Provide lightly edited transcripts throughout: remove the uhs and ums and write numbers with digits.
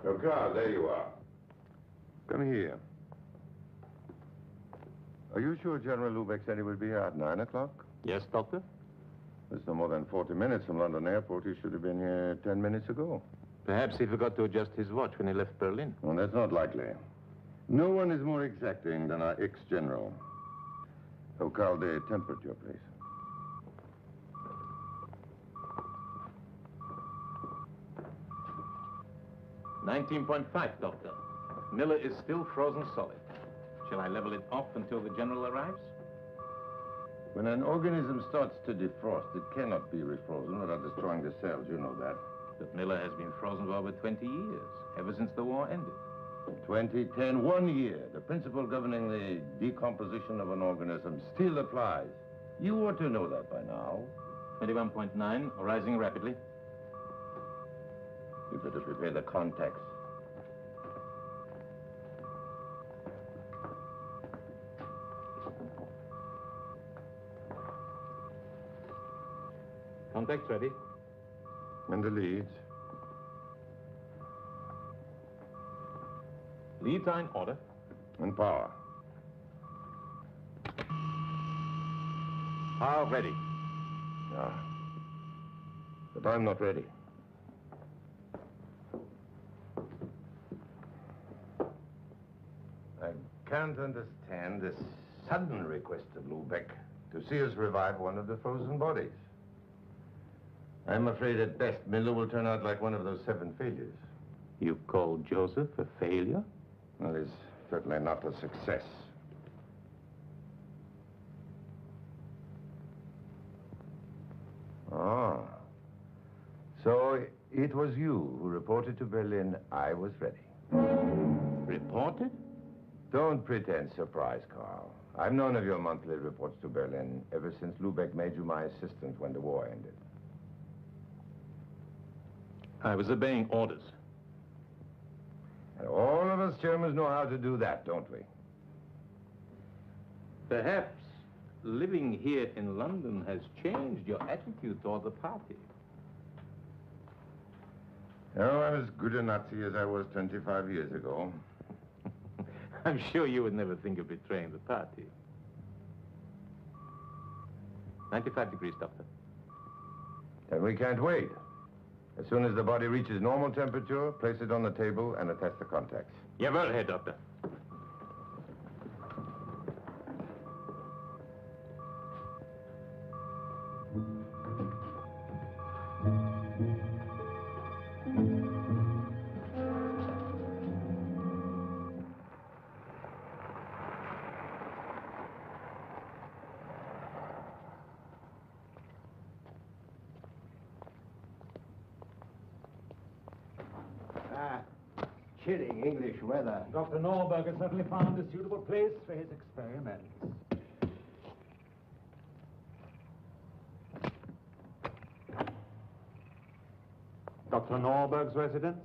Oh, Carl, there you are. Come here. Are you sure General Lubeck said he would be here at 9 o'clock? Yes, Doctor? It's no more than 40 minutes from London Airport. He should have been here 10 minutes ago. Perhaps he forgot to adjust his watch when he left Berlin. Well, that's not likely. No one is more exacting than our ex-general. Oh, Carl, the temperature, please. 19.5, Doctor. Miller is still frozen solid. Shall I level it off until the general arrives? When an organism starts to defrost, it cannot be refrozen without destroying the cells. You know that. But Miller has been frozen for over 20 years, ever since the war ended. 2010, 1 year. The principle governing the decomposition of an organism still applies. You ought to know that by now. 21.9, rising rapidly. You better prepare the contacts. Contacts ready. And the leads. Leads are in order. And power. Power ready. Yeah. But I'm not ready. I can't understand this sudden request of Lubeck to see us revive one of the frozen bodies. I'm afraid at best Miller will turn out like one of those 7 failures. You call Joseph a failure? Well, he's certainly not a success. Ah. So it was you who reported to Berlin I was ready. Reported? Don't pretend surprise, Carl. I've known of your monthly reports to Berlin ever since Lubeck made you my assistant when the war ended. I was obeying orders. And all of us Germans know how to do that, don't we? Perhaps living here in London has changed your attitude toward the party. Oh, I'm as good a Nazi as I was 25 years ago. I'm sure you would never think of betraying the party. 95 degrees, Doctor. Then we can't wait. As soon as the body reaches normal temperature, place it on the table and attach the contacts. Jawohl, Herr Doctor. Chilling English weather. Dr. Norberg has certainly found a suitable place for his experiments. Dr. Norberg's residence?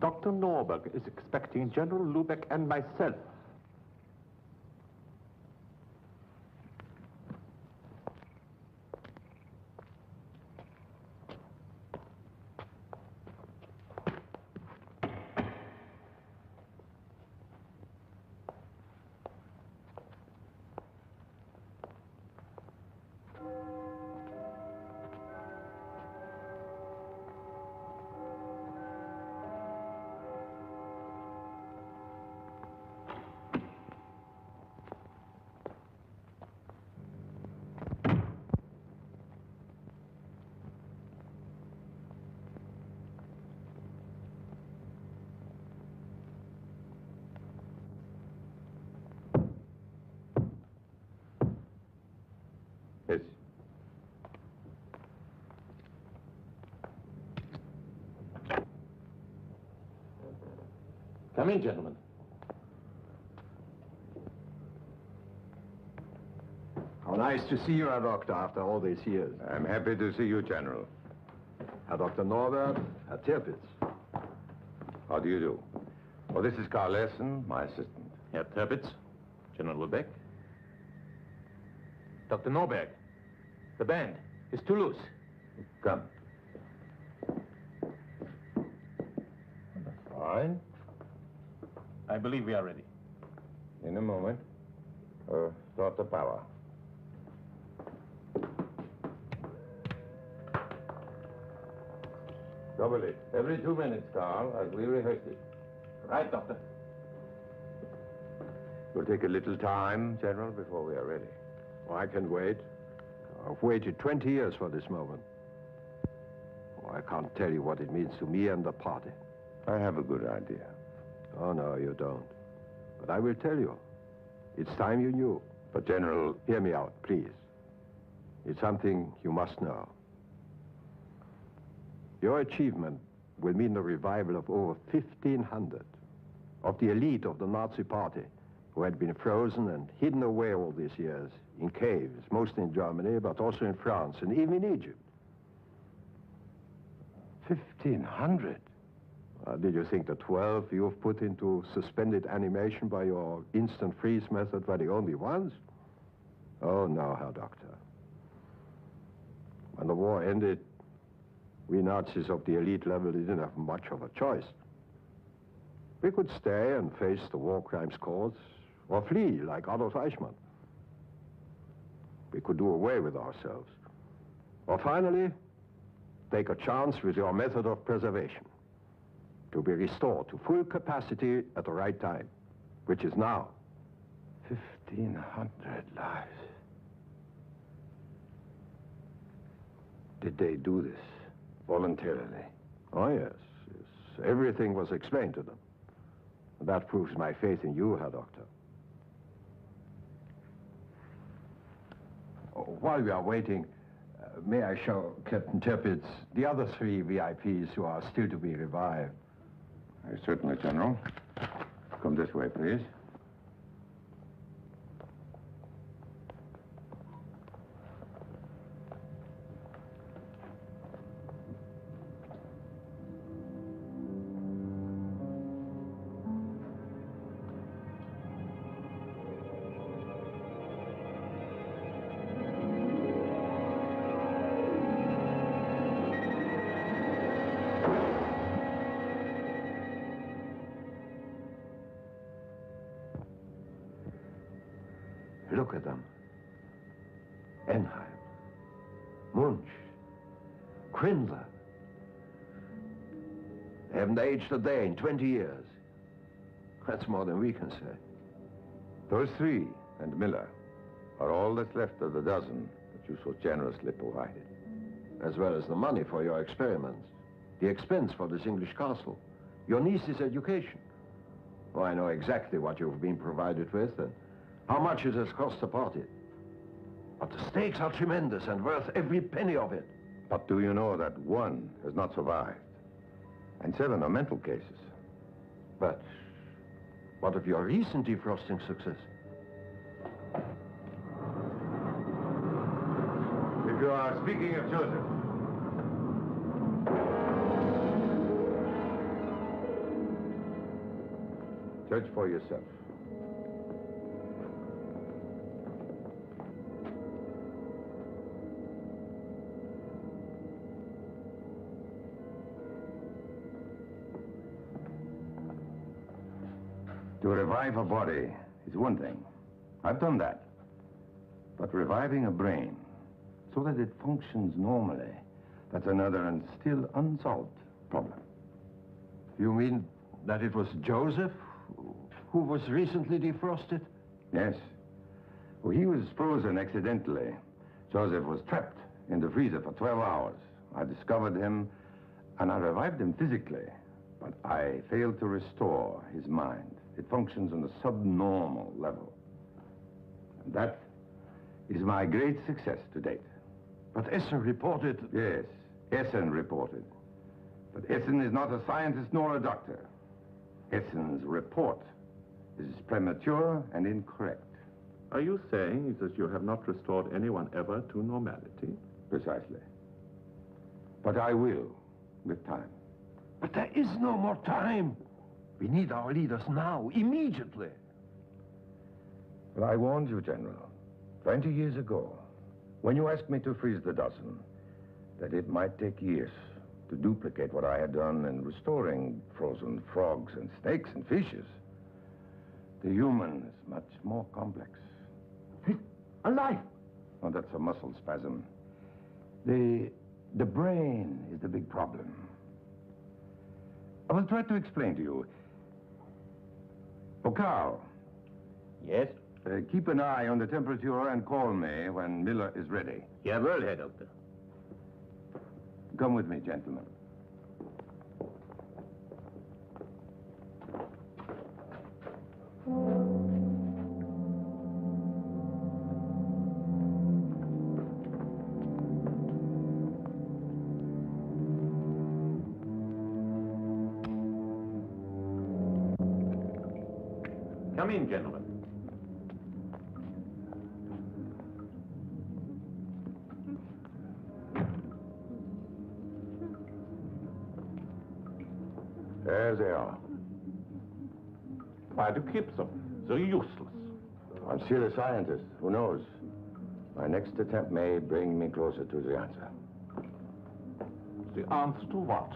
Dr. Norberg is expecting General Lubeck and myself. Yes. Come in, gentlemen. How nice to see you, Herr Doctor, after all these years. I'm happy to see you, General. Herr Dr. Norbert, Herr Tirpitz. How do you do? Well, this is Carl Essen, my assistant. Herr Tirpitz, General Lubeck. Dr. Norberg, the band is Toulouse. Come. Fine. I believe we are ready. In a moment. Start the power. Double it. Every 2 minutes, Carl, as we rehearsed it. Right, Doctor. It will take a little time, General, before we are ready. Oh, I can wait. I've waited 20 years for this moment. Oh, I can't tell you what it means to me and the party. I have a good idea. Oh, no, you don't. But I will tell you. It's time you knew. But, General... Hear me out, please. It's something you must know. Your achievement will mean the revival of over 1,500 of the elite of the Nazi Party who had been frozen and hidden away all these years in caves, mostly in Germany, but also in France and even in Egypt. 1,500? Did you think the 12 you've put into suspended animation by your instant freeze method were the only ones? Oh, no, Herr Doctor. When the war ended, we Nazis of the elite level didn't have much of a choice. We could stay and face the war crimes courts, or flee like Adolf Eichmann. We could do away with ourselves. Or finally, take a chance with your method of preservation, to be restored to full capacity at the right time, which is now. 1,500 lives. Did they do this voluntarily? Oh, yes. Everything was explained to them. And that proves my faith in you, Herr Doctor. While we are waiting, may I show Captain Tirpitz the other 3 VIPs who are still to be revived? Certainly, General. Come this way, please. Look at them. Enheim, Munch, Krindler. They haven't aged a day in 20 years. That's more than we can say. Those 3 and Miller are all that's left of the dozen that you so generously provided. As well as the money for your experiments, the expense for this English castle, your niece's education. Oh, I know exactly what you've been provided with and how much it has cost the party. But the stakes are tremendous and worth every penny of it. But do you know that 1 has not survived? And 7 are mental cases. But what of your recent defrosting success? If you are speaking of Joseph. Judge for yourself. To revive a body is one thing. I've done that. But reviving a brain so that it functions normally, that's another and still unsolved problem. You mean that it was Joseph who was recently defrosted? Yes. Well, he was frozen accidentally. Joseph was trapped in the freezer for 12 hours. I discovered him, and I revived him physically. But I failed to restore his mind. It functions on a subnormal level. And that is my great success to date. But Essen reported... Yes, Essen reported. But Essen is not a scientist nor a doctor. Essen's report is premature and incorrect. Are you saying that you have not restored anyone ever to normality? Precisely. But I will, with time. But there is no more time. We need our leaders now, immediately. But I warned you, General, 20 years ago, when you asked me to freeze the dozen, that it might take years to duplicate what I had done in restoring frozen frogs and snakes and fishes. The human is much more complex. Alive! Oh, that's a muscle spasm. The brain is the big problem. I will try to explain to you. Oh, Carl. Yes? Keep an eye on the temperature and call me when Miller is ready. Yeah, well, Herr Doctor. Come with me, gentlemen. Come in, gentlemen. There they are. Why do you keep them? They're useless. I'm still a scientist. Who knows? My next attempt may bring me closer to the answer. The answer to what?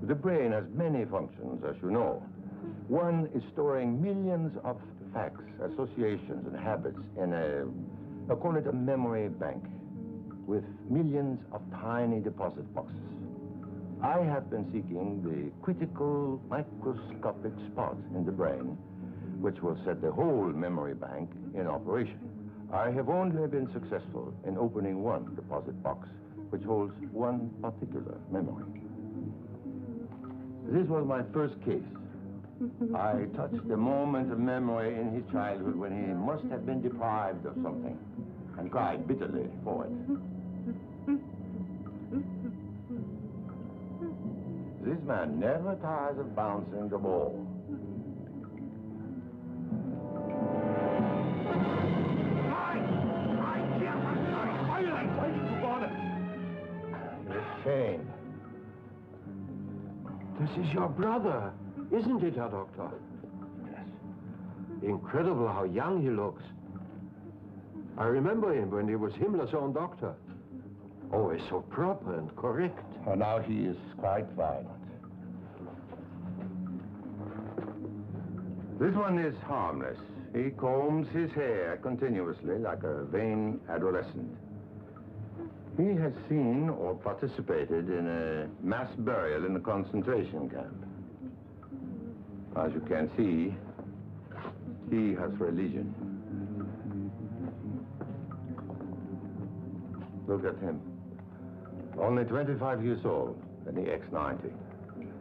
The brain has many functions, as you know. One is storing millions of facts, associations, and habits in I'll call it a memory bank, with millions of tiny deposit boxes. I have been seeking the critical microscopic spot in the brain, which will set the whole memory bank in operation. I have only been successful in opening one deposit box, which holds one particular memory. This was my first case. I touched the moment of memory in his childhood when he must have been deprived of something and cried bitterly for it. This man never tires of bouncing the ball. You're ashamed. This is your brother, isn't it, Herr Doctor? Yes. Incredible how young he looks. I remember him when he was Himmler's own doctor. Always so proper and correct. Oh, now he is quite violent. This one is harmless. He combs his hair continuously like a vain adolescent. He has seen or participated in a mass burial in a concentration camp. As you can see, he has religion. Look at him. Only 25 years old, and the X-90.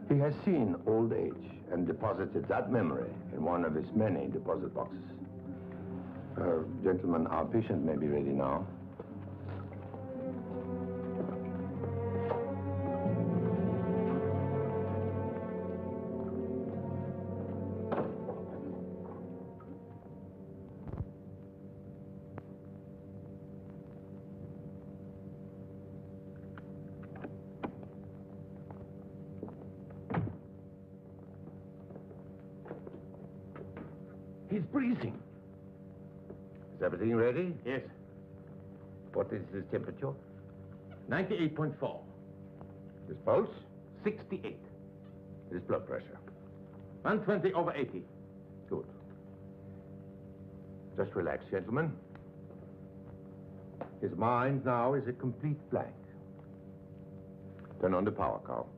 He has seen old age and deposited that memory in one of his many deposit boxes. Gentlemen, our patient may be ready now. He's breathing. Is everything ready? Yes. What is his temperature? 98.4. His pulse? 68. His blood pressure? 120/80. Good. Just relax, gentlemen. His mind now is a complete blank. Turn on the power, Carl.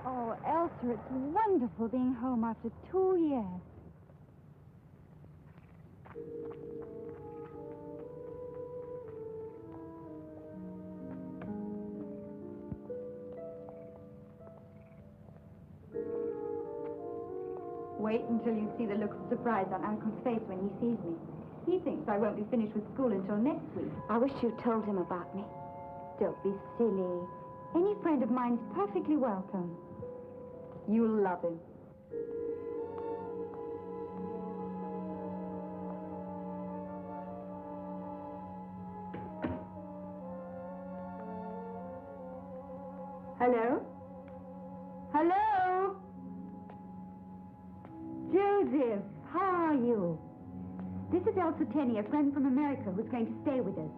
Oh, Elsa, it's wonderful being home after 2 years. Wait until you see the look of surprise on Uncle's face when he sees me. He thinks I won't be finished with school until next week. I wish you told him about me. Don't be silly. Any friend of mine's perfectly welcome. You'll love him. Hello? Hello? Joseph, how are you? This is Elsa Tenney, a friend from America who's going to stay with us.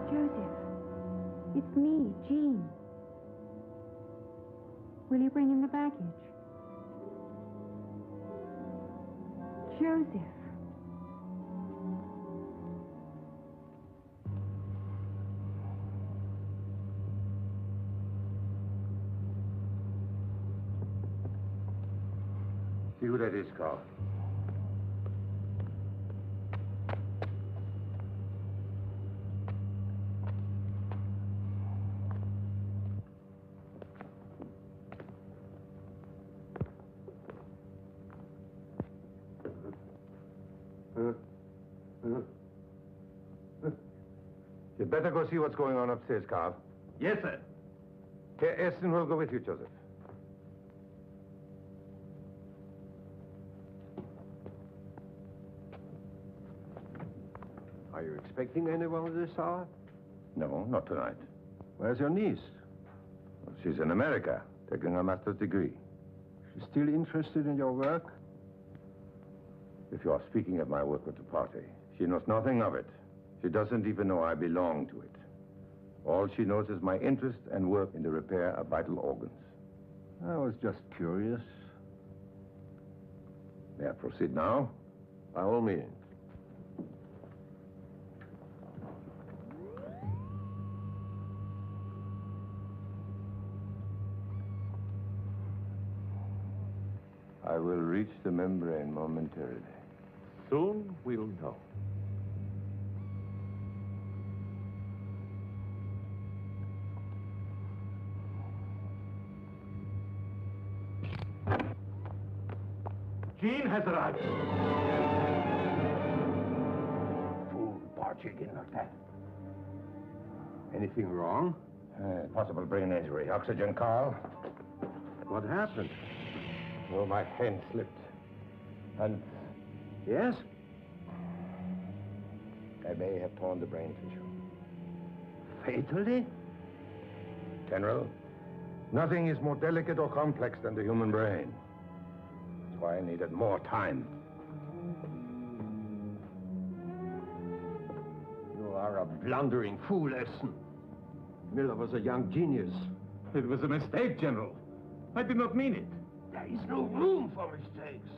Joseph, it's me, Jean. Will you bring in the baggage? Joseph. See who that is, Carl. You'd better go see what's going on upstairs, Carl. Yes, sir. Herr Essen will go with you, Joseph. Are you expecting anyone at this hour? No, not tonight. Where's your niece? Well, she's in America, taking a master's degree. She's still interested in your work? If you are speaking of my work at the party, she knows nothing of it. She doesn't even know I belong to it. All she knows is my interest and work in the repair of vital organs. I was just curious. May I proceed now? By all means. I will reach the membrane momentarily. Soon we'll know. Jean has arrived. Fool barging in like that. Anything wrong? Possible brain injury. Oxygen, Carl. What happened? Oh, my hand slipped. And Yes? I may have torn the brain tissue. Fatally? General, nothing is more delicate or complex than the human brain. That's why I needed more time. You are a blundering fool, Essen. Miller was a young genius. It was a mistake, General. I did not mean it. There is no room for mistakes.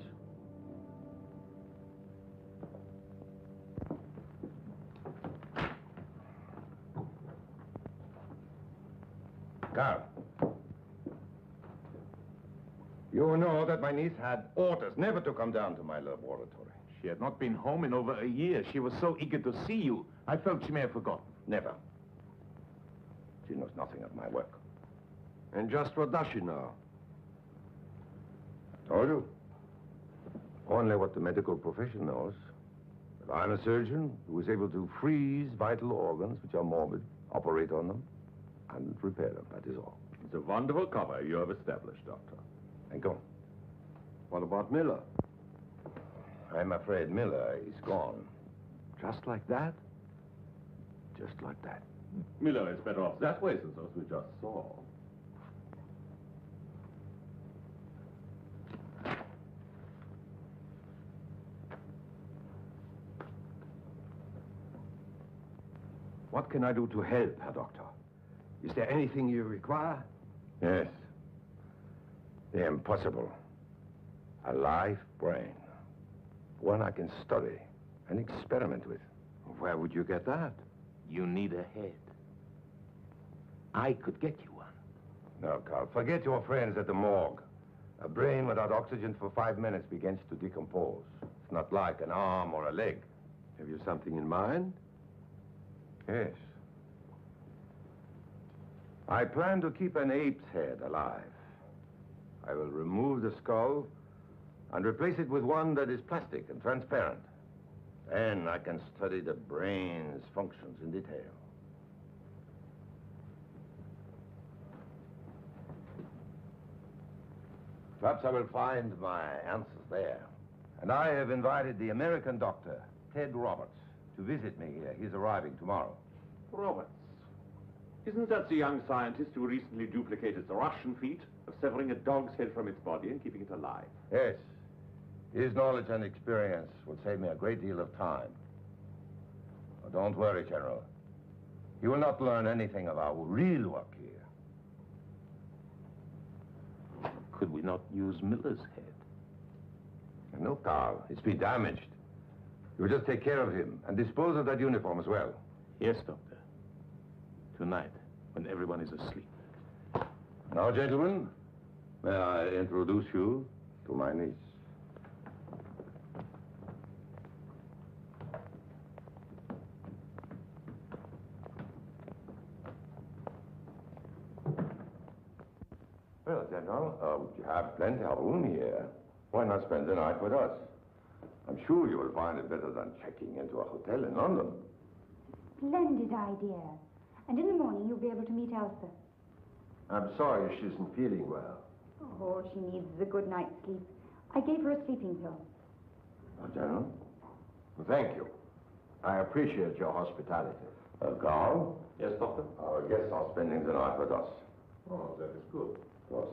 Carl. You know that my niece had orders never to come down to my laboratory. She had not been home in over a year. She was so eager to see you. I felt she may have forgotten. Never. She knows nothing of my work. And just what does she know? I told you. Only what the medical profession knows. That I'm a surgeon who is able to freeze vital organs which are morbid, operate on them, and repair them. That is all. It's a wonderful cover you have established, Doctor. Thank you. What about Miller? I'm afraid Miller is gone. Just like that? Just like that. Miller is better off that way since those we just saw. What can I do to help, Herr Doctor? Is there anything you require? Yes. The impossible. A live brain. One I can study and experiment with. Where would you get that? You need a head. I could get you one. No, Carl, forget your friends at the morgue. A brain without oxygen for 5 minutes begins to decompose. It's not like an arm or a leg. Have you something in mind? Yes. I plan to keep an ape's head alive. I will remove the skull and replace it with one that is plastic and transparent. Then I can study the brain's functions in detail. Perhaps I will find my answers there. And I have invited the American doctor, Ted Roberts, to visit me here. He's arriving tomorrow. Roberts. Isn't that the young scientist who recently duplicated the Russian feat of severing a dog's head from its body and keeping it alive? Yes. His knowledge and experience will save me a great deal of time. But don't worry, General. You will not learn anything of our real work here. Could we not use Miller's head? No, Carl. It's been damaged. You will just take care of him and dispose of that uniform as well. Yes, Doctor. Tonight, when everyone is asleep. Now, gentlemen, may I introduce you to my niece. Well, General, you have plenty of room here. Why not spend the night with us? I'm sure you will find it better than checking into a hotel in London. Splendid idea. And in the morning, you'll be able to meet Elsa. I'm sorry she isn't feeling well. Oh, she needs a good night's sleep. I gave her a sleeping pill. General? Well, thank you. I appreciate your hospitality. Carl? Yes, Doctor? Our guests are spending the night with us. Oh, that is good. Of course.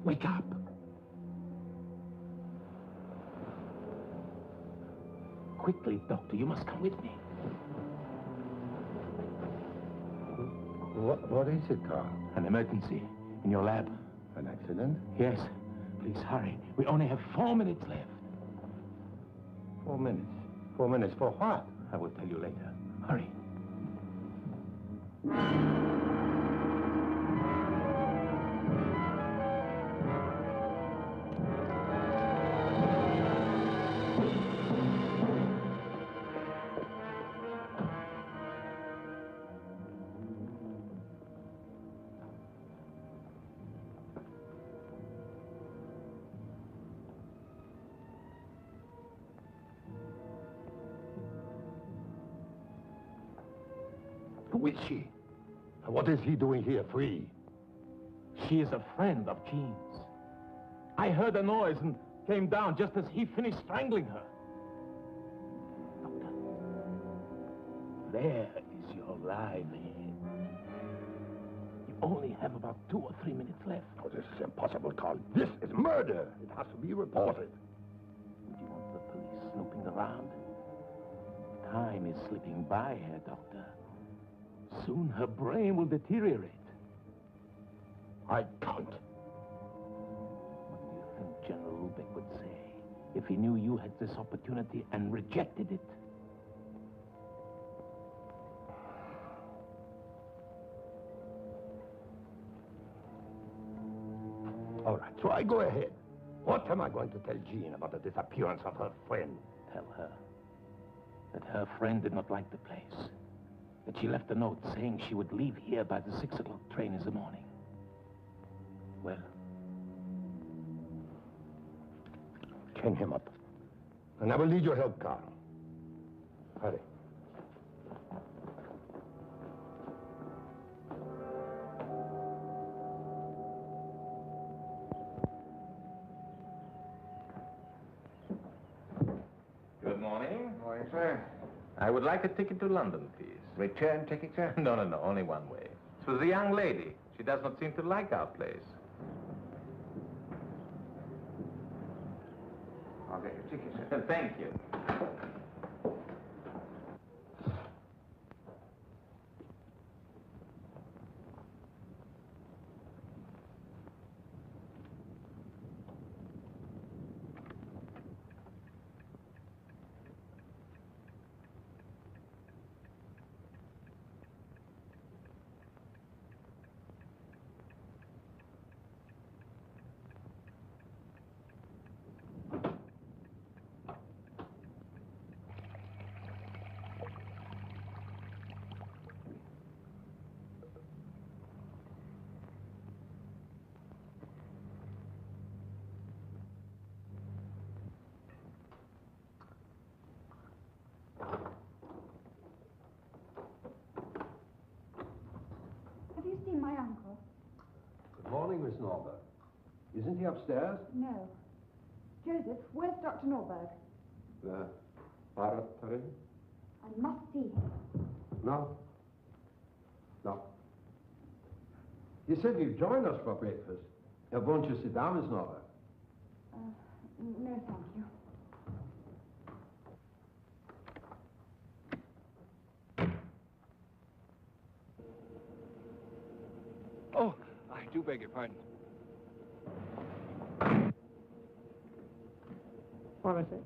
Wake up. Quickly, Doctor, you must come with me. What is it, Carl? An emergency in your lab. An accident? Yes. Please hurry. We only have 4 minutes left. 4 minutes. 4 minutes for what? I will tell you later. Hurry. Who is she? And what is he doing here free? She is a friend of Jean's. I heard a noise and came down just as he finished strangling her. Doctor, there is your live head. You only have about 2 or 3 minutes left. Oh, this is impossible, Carl. This is murder. It has to be reported. Would you want the police snooping around? Time is slipping by here, Doctor. Soon her brain will deteriorate. I can't. What do you think General Lubeck would say if he knew you had this opportunity and rejected it? All right, so I go ahead. What am I going to tell Jean about the disappearance of her friend? Tell her that her friend did not like the place. That she left a note saying she would leave here by the 6 o'clock train in the morning. Well? Chain him up. And I will need your help, Carl. Hurry. Good morning. Morning, sir. I would like a ticket to London, please. Return ticket, sir? No, only one way. It was a young lady. She does not seem to like our place. I'll get your ticket, sir. Thank you. Have you seen my uncle? Good morning, Miss Norberg. Isn't he upstairs? No. Joseph, where's Dr. Norberg? The Paratari? I must see him. No. No. You said you'd join us for breakfast. Won't you sit down, Miss Norberg? No, thank you. Oh, I do beg your pardon. What is it?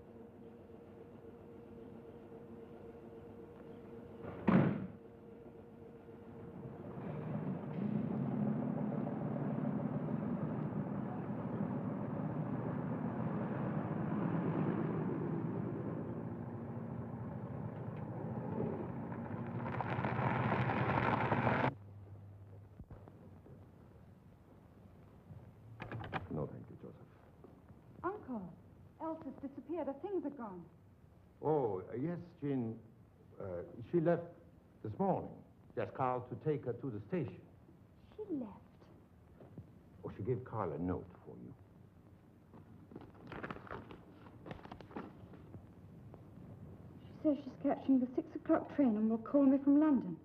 No, thank you, Joseph. Uncle, Elsa's disappeared. Her things are gone. Oh, yes, Jean. She left this morning. She asked Carl to take her to the station. She left. Oh, she gave Carl a note for you. She says she's catching the 6 o'clock train and will call me from London.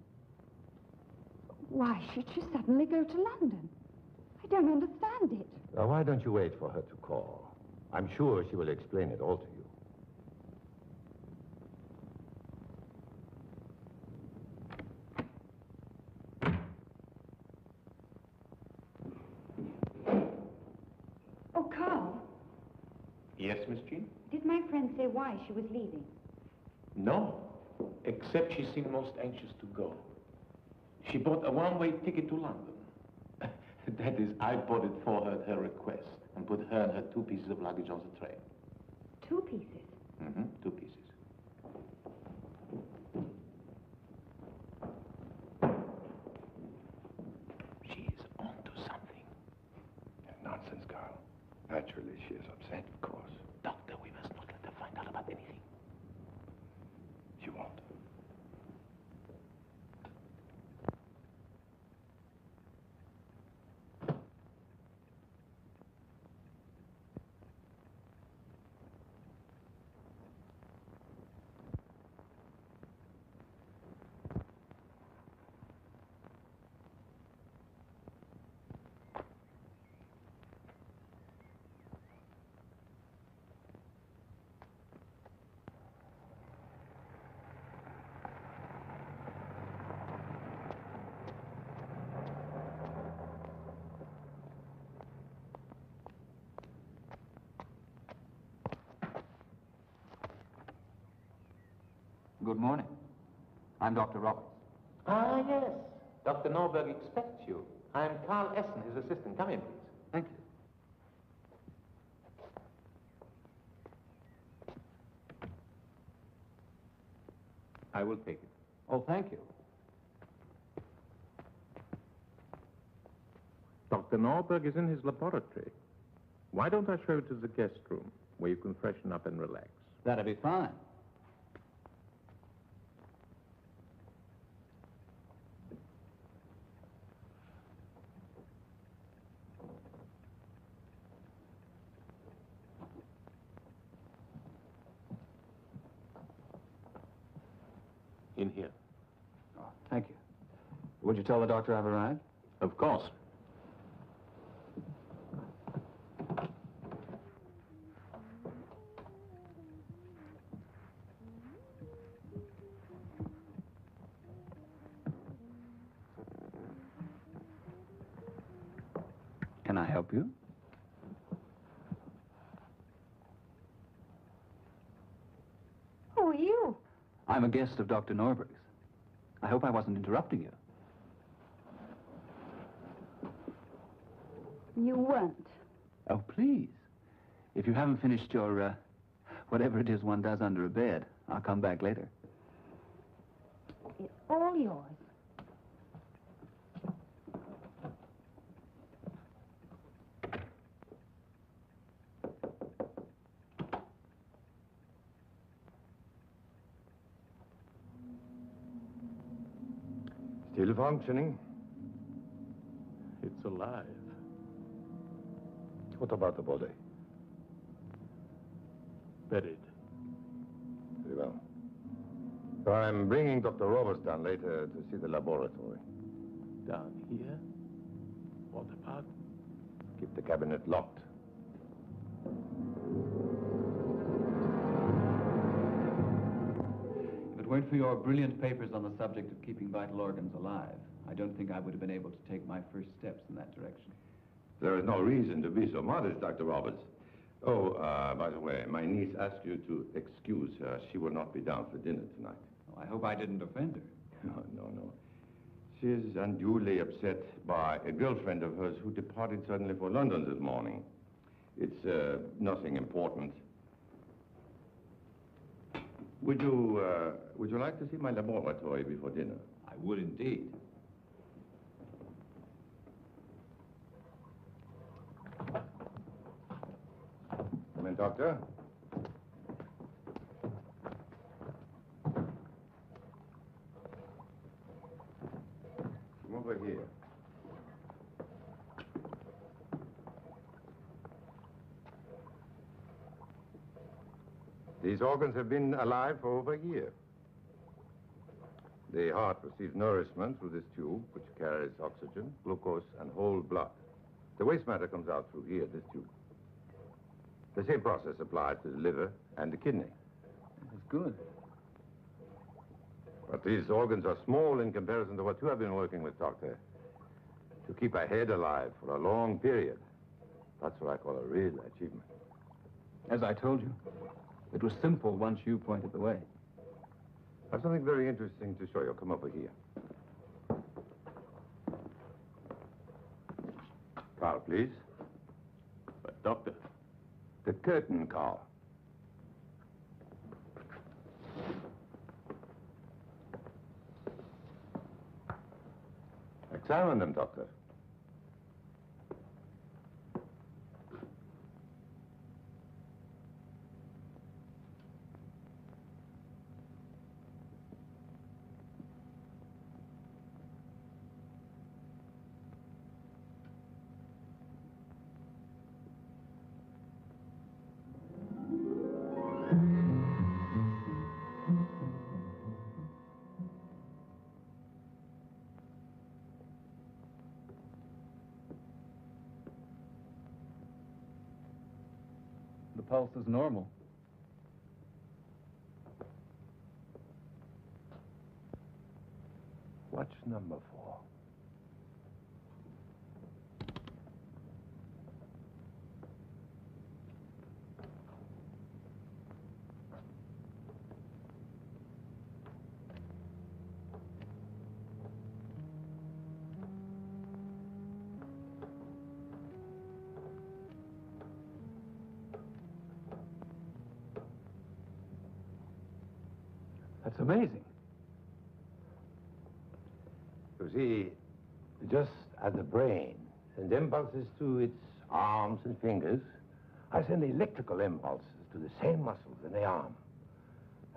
Why should she suddenly go to London? I don't understand it. Now, why don't you wait for her to call? I'm sure she will explain it all to you. Oh, Carl, Yes, Miss Jean? did my friend say why she was leaving? No, except she seemed most anxious to go. She bought a one-way ticket to London. That is, I bought it for her at her request and put her and her 2 pieces of luggage on the train. 2 pieces. Mm-hmm, 2 pieces. She is onto something. Nonsense, Carl. Naturally, she is upset, of course. Doctor, we must not let her find out about anything. She won't. Good morning. I'm Dr. Roberts. Ah, yes. Dr. Norberg expects you. I'm Carl Essen, his assistant. Come in, please. Thank you. I will take it. Oh, thank you. Dr. Norberg is in his laboratory. Why don't I show you to the guest room, where you can freshen up and relax? That'll be fine. In here. Oh, thank you. Would you tell the doctor I've arrived? Of course. Can I help you? Who are you? I'm a guest of Dr. Norberg's. I hope I wasn't interrupting you. You weren't. Oh, please. If you haven't finished your, whatever it is one does under a bed, I'll come back later. It's all yours. Still functioning. It's alive. What about the body? Buried. Very well. So I'm bringing Dr. Roberts down later to see the laboratory. Down here? What about? Keep the cabinet locked. If it weren't for your brilliant papers on the subject of keeping vital organs alive, I don't think I would have been able to take my first steps in that direction. There is no reason to be so modest, Dr. Roberts. Oh, by the way, my niece asked you to excuse her. She will not be down for dinner tonight. Oh, I hope I didn't offend her. No. She is unduly upset by a girlfriend of hers who departed suddenly for London this morning. It's nothing important. Would you like to see my laboratory before dinner? I would indeed. Come in, Doctor. Come over here. These organs have been alive for over a year. The heart receives nourishment through this tube, which carries oxygen, glucose, and whole blood. The waste matter comes out through here, this tube. The same process applies to the liver and the kidney. That's good. But these organs are small in comparison to what you have been working with, Doctor. To keep a head alive for a long period. That's what I call a real achievement. As I told you, it was simple once you pointed the way. I have something very interesting to show you. Come over here. Carl, please. But, Doctor, The curtain, Carl. Examine them, Doctor. The pulse is normal. Watch number 4. That's amazing. You see, just as the brain sends impulses to its arms and fingers, I send electrical impulses to the same muscles in the arm.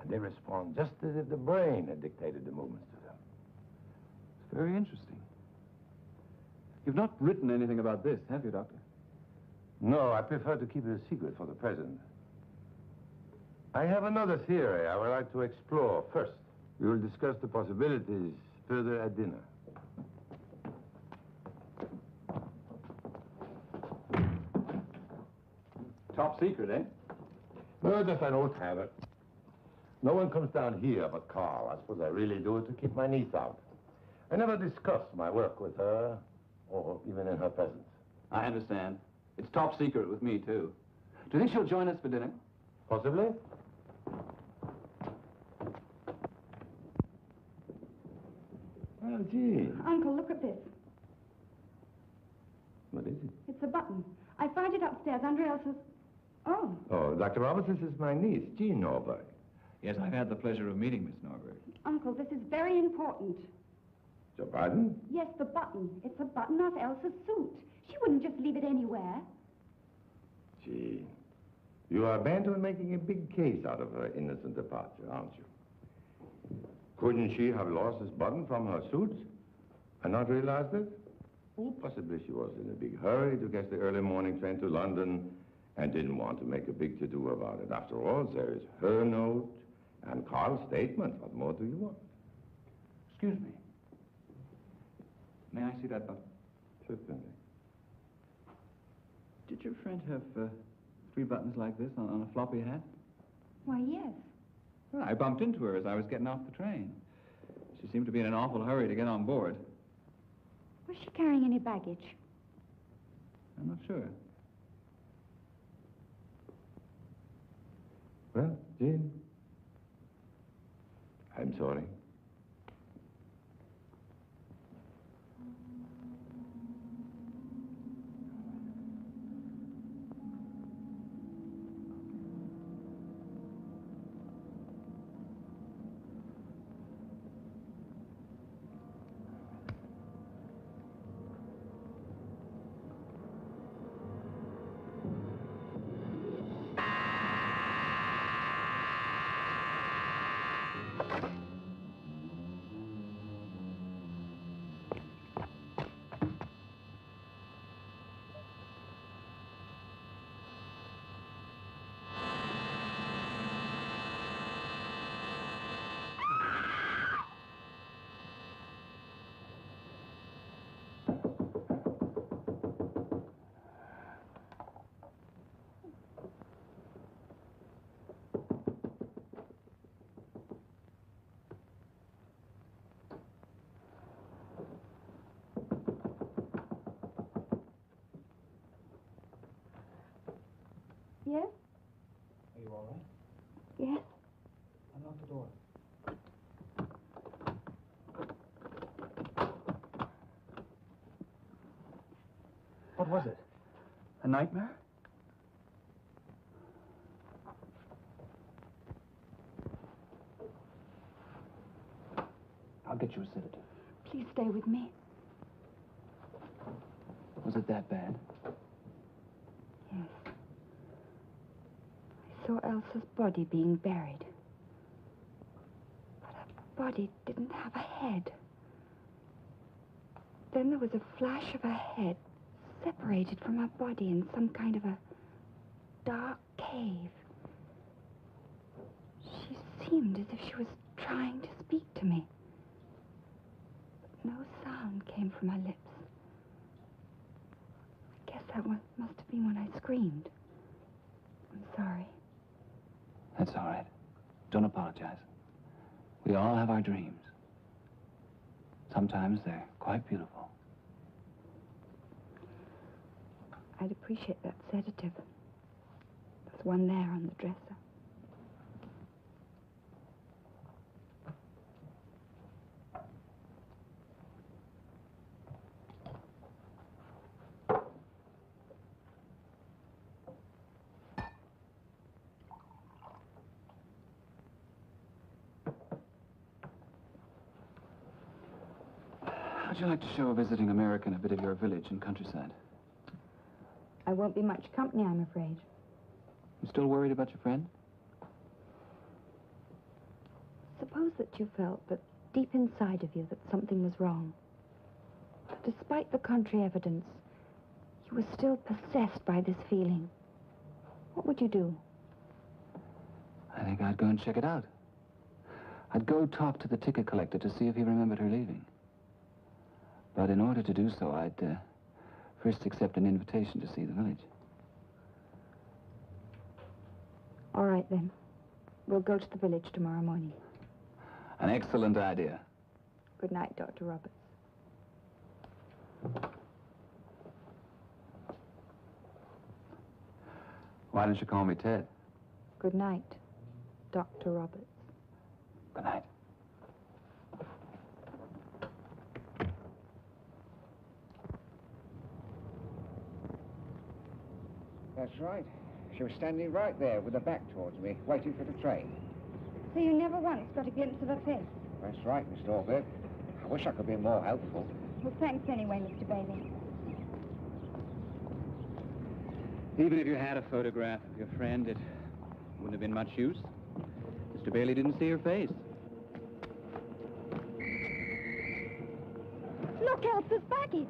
And they respond just as if the brain had dictated the movements to them. It's very interesting. You've not written anything about this, have you, Doctor? No, I prefer to keep it a secret for the present. I have another theory I would like to explore first. We will discuss the possibilities further at dinner. Top secret, eh? No, just an old habit. No one comes down here but Carl. I suppose I really do it to keep my niece out. I never discuss my work with her, or even in her presence. I understand. It's top secret with me, too. Do you think she'll join us for dinner? Possibly. Well, gee. Uncle, look at this. What is it? It's a button. I found it upstairs under Elsa's... Oh, Oh, Dr. Roberts, this is my niece, Jean Norberg. Yes, I've had the pleasure of meeting Miss Norberg. Uncle, this is very important. Joe Biden? Yes, the button. It's a button off Elsa's suit. She wouldn't just leave it anywhere. Gee, you are bent on making a big case out of her innocent departure, aren't you? Couldn't she have lost this button from her suit and not realized it? Oh, possibly she was in a big hurry to catch the early morning train to London and didn't want to make a big to-do about it. After all, there is her note and Carl's statement. What more do you want? Excuse me. May I see that button? Certainly. Did your friend have 3 buttons like this on a floppy hat? Why, yes. Well, I bumped into her as I was getting off the train. She seemed to be in an awful hurry to get on board. Was she carrying any baggage? I'm not sure. Well, Jean, I'm sorry. What was it? A nightmare? I'll get you a sedative. Please stay with me. Was it that bad? Yes. I saw Elsa's body being buried. But her body didn't have a head. Then there was a flash of her head separated from her body in some kind of a dark cave. She seemed as if she was trying to speak to me. But no sound came from her lips. I guess that must have been when I screamed. I'm sorry. That's all right. Don't apologize. We all have our dreams. Sometimes they're quite beautiful. I'd appreciate that sedative. There's one there on the dresser. How'd you like to show a visiting American a bit of your village and countryside? I won't be much company, I'm afraid. You still worried about your friend? Suppose that you felt that deep inside of you that something was wrong. Despite the contrary evidence, you were still possessed by this feeling. What would you do? I think I'd go and check it out. I'd go talk to the ticket collector to see if he remembered her leaving. But in order to do so, I'd first accept an invitation to see the village. All right, then. We'll go to the village tomorrow morning. An excellent idea. Good night, Dr. Roberts. Why don't you call me Ted? Good night, Dr. Roberts. Good night. That's right. She was standing right there with her back towards me, waiting for the train. So you never once got a glimpse of her face? That's right, Miss Norberg. I wish I could be more helpful. Well, thanks anyway, Mr. Bailey. Even if you had a photograph of your friend, it wouldn't have been much use. Mr. Bailey didn't see her face. Look, Elsa's baggage!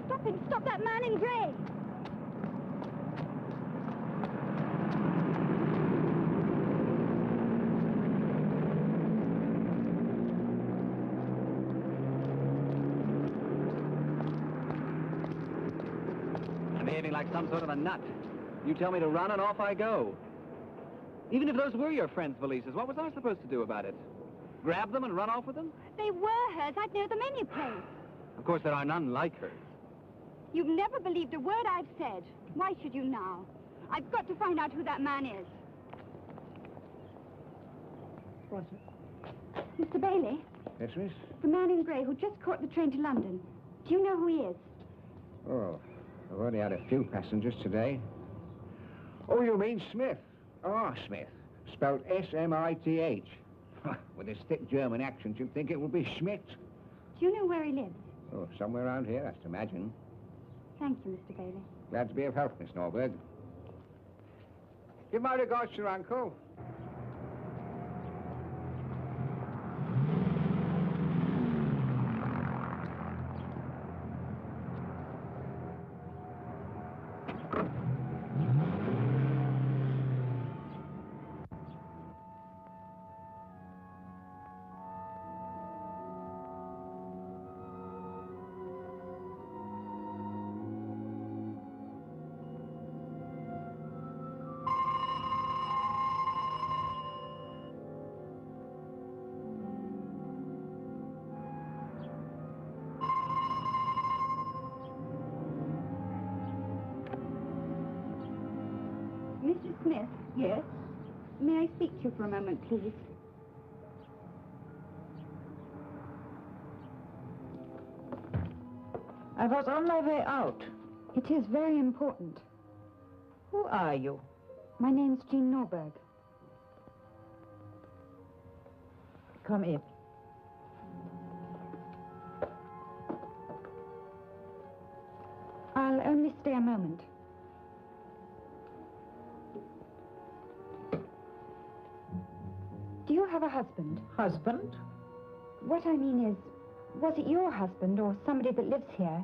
Stop him! Stop that man in grey! I'm behaving like some sort of a nut. You tell me to run and off I go. Even if those were your friend's valises, what was I supposed to do about it? Grab them and run off with them? They were hers. I'd know them any place. Of course, there are none like hers. You've never believed a word I've said. Why should you now? I've got to find out who that man is. What's it? Mr. Bailey, Yes, miss? the man in grey who just caught the train to London. Do you know who he is? Oh, I've only had a few passengers today. Oh, you mean Smith? Ah, Smith. Spelled S-M-I-T-H. With his thick German accent, you'd think it would be Schmidt. Do you know where he lives? Oh, somewhere around here, I should imagine. Thank you, Mr. Bailey. Glad to be of help, Miss Norberg. Give my regards to your uncle. Mr. Smith? Yes? May I speak to you for a moment, please? I was on my way out. It is very important. Who are you? My name's Jean Norberg. Come in. I'll only stay a moment. Do you have a husband? Husband? What I mean is, was it your husband or somebody that lives here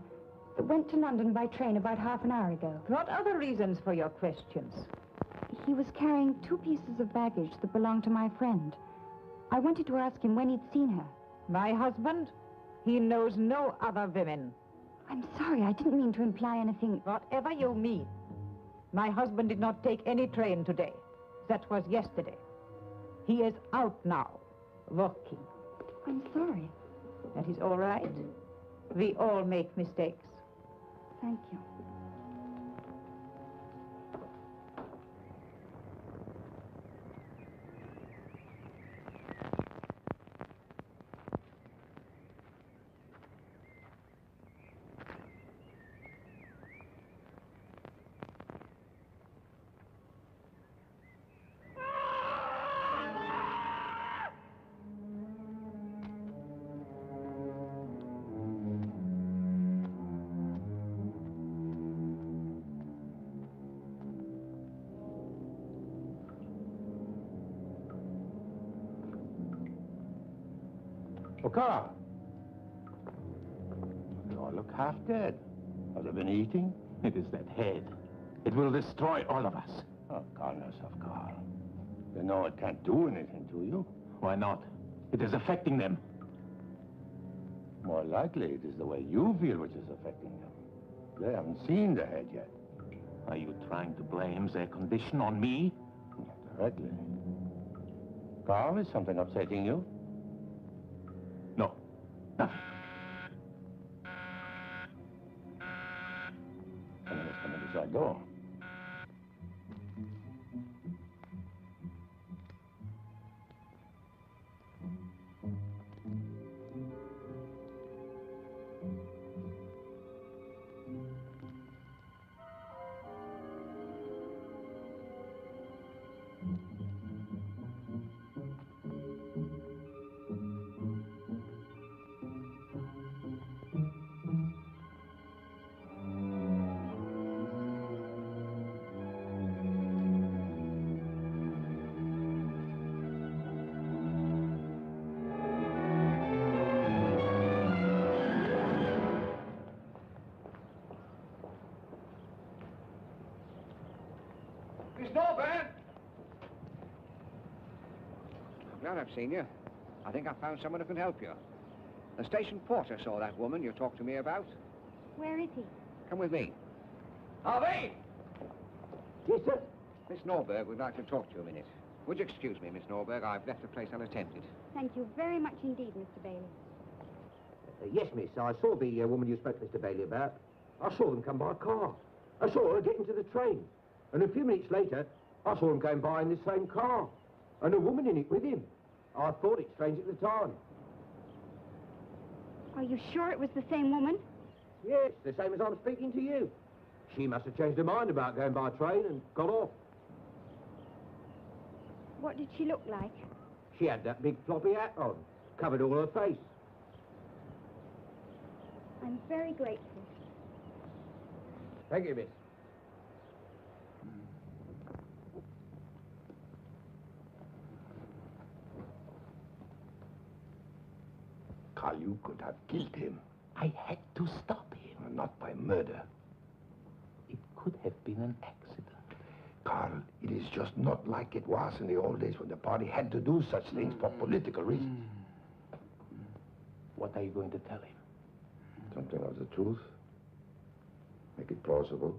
that went to London by train about half an hour ago? What are the reasons for your questions? He was carrying 2 pieces of baggage that belonged to my friend. I wanted to ask him when he'd seen her. My husband? He knows no other women. I'm sorry, I didn't mean to imply anything. Whatever you mean. My husband did not take any train today. That was yesterday. He is out now, working. I'm sorry. That is all right. We all make mistakes. Thank you. Oh, Carl. You all look half dead. Have they been eating? It is that head. It will destroy all of us. Oh, calm yourself, Carl. You know it can't do anything to you. Why not? It is affecting them. More likely it is the way you feel which is affecting them. They haven't seen the head yet. Are you trying to blame their condition on me? Not directly. Carl, is something upsetting you? No, nothing. Come on, let's come in this side door. Miss Norberg! I'm glad I've seen you. I think I found someone who can help you. The station porter saw that woman you talked to me about. Where is he? Come with me. Harvey! Yes, sir? Miss Norberg would like to talk to you a minute. Would you excuse me, Miss Norberg? I've left the place unattended. Thank you very much indeed, Mr. Bailey. Yes, miss. I saw the woman you spoke to Mr. Bailey about. I saw them come by a car. I saw her get into the train. And a few minutes later, I saw him going by in the same car. And a woman in it with him. I thought it strange at the time. Are you sure it was the same woman? Yes, the same as I'm speaking to you. She must have changed her mind about going by train and got off. What did she look like? She had that big floppy hat on, covered all her face. I'm very grateful. Thank you, miss. Carl, you could have killed him. I had to stop him. Not by murder. It could have been an accident. Carl, it is just not like it was in the old days when the party had to do such things for political reasons. What are you going to tell him? Something of the truth. Make it plausible.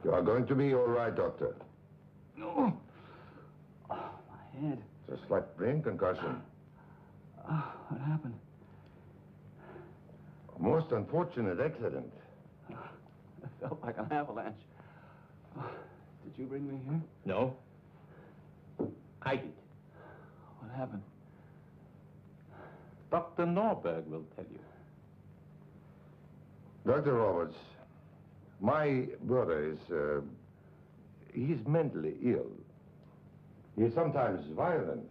You are going to be all right, Doctor. No. Oh, my head. It's a slight brain concussion. Oh, what happened? A most unfortunate accident. It felt like an avalanche. Oh, did you bring me here? No. I did. What happened? Dr. Norberg will tell you. Dr. Roberts, my brother is, he's mentally ill. He is sometimes violent.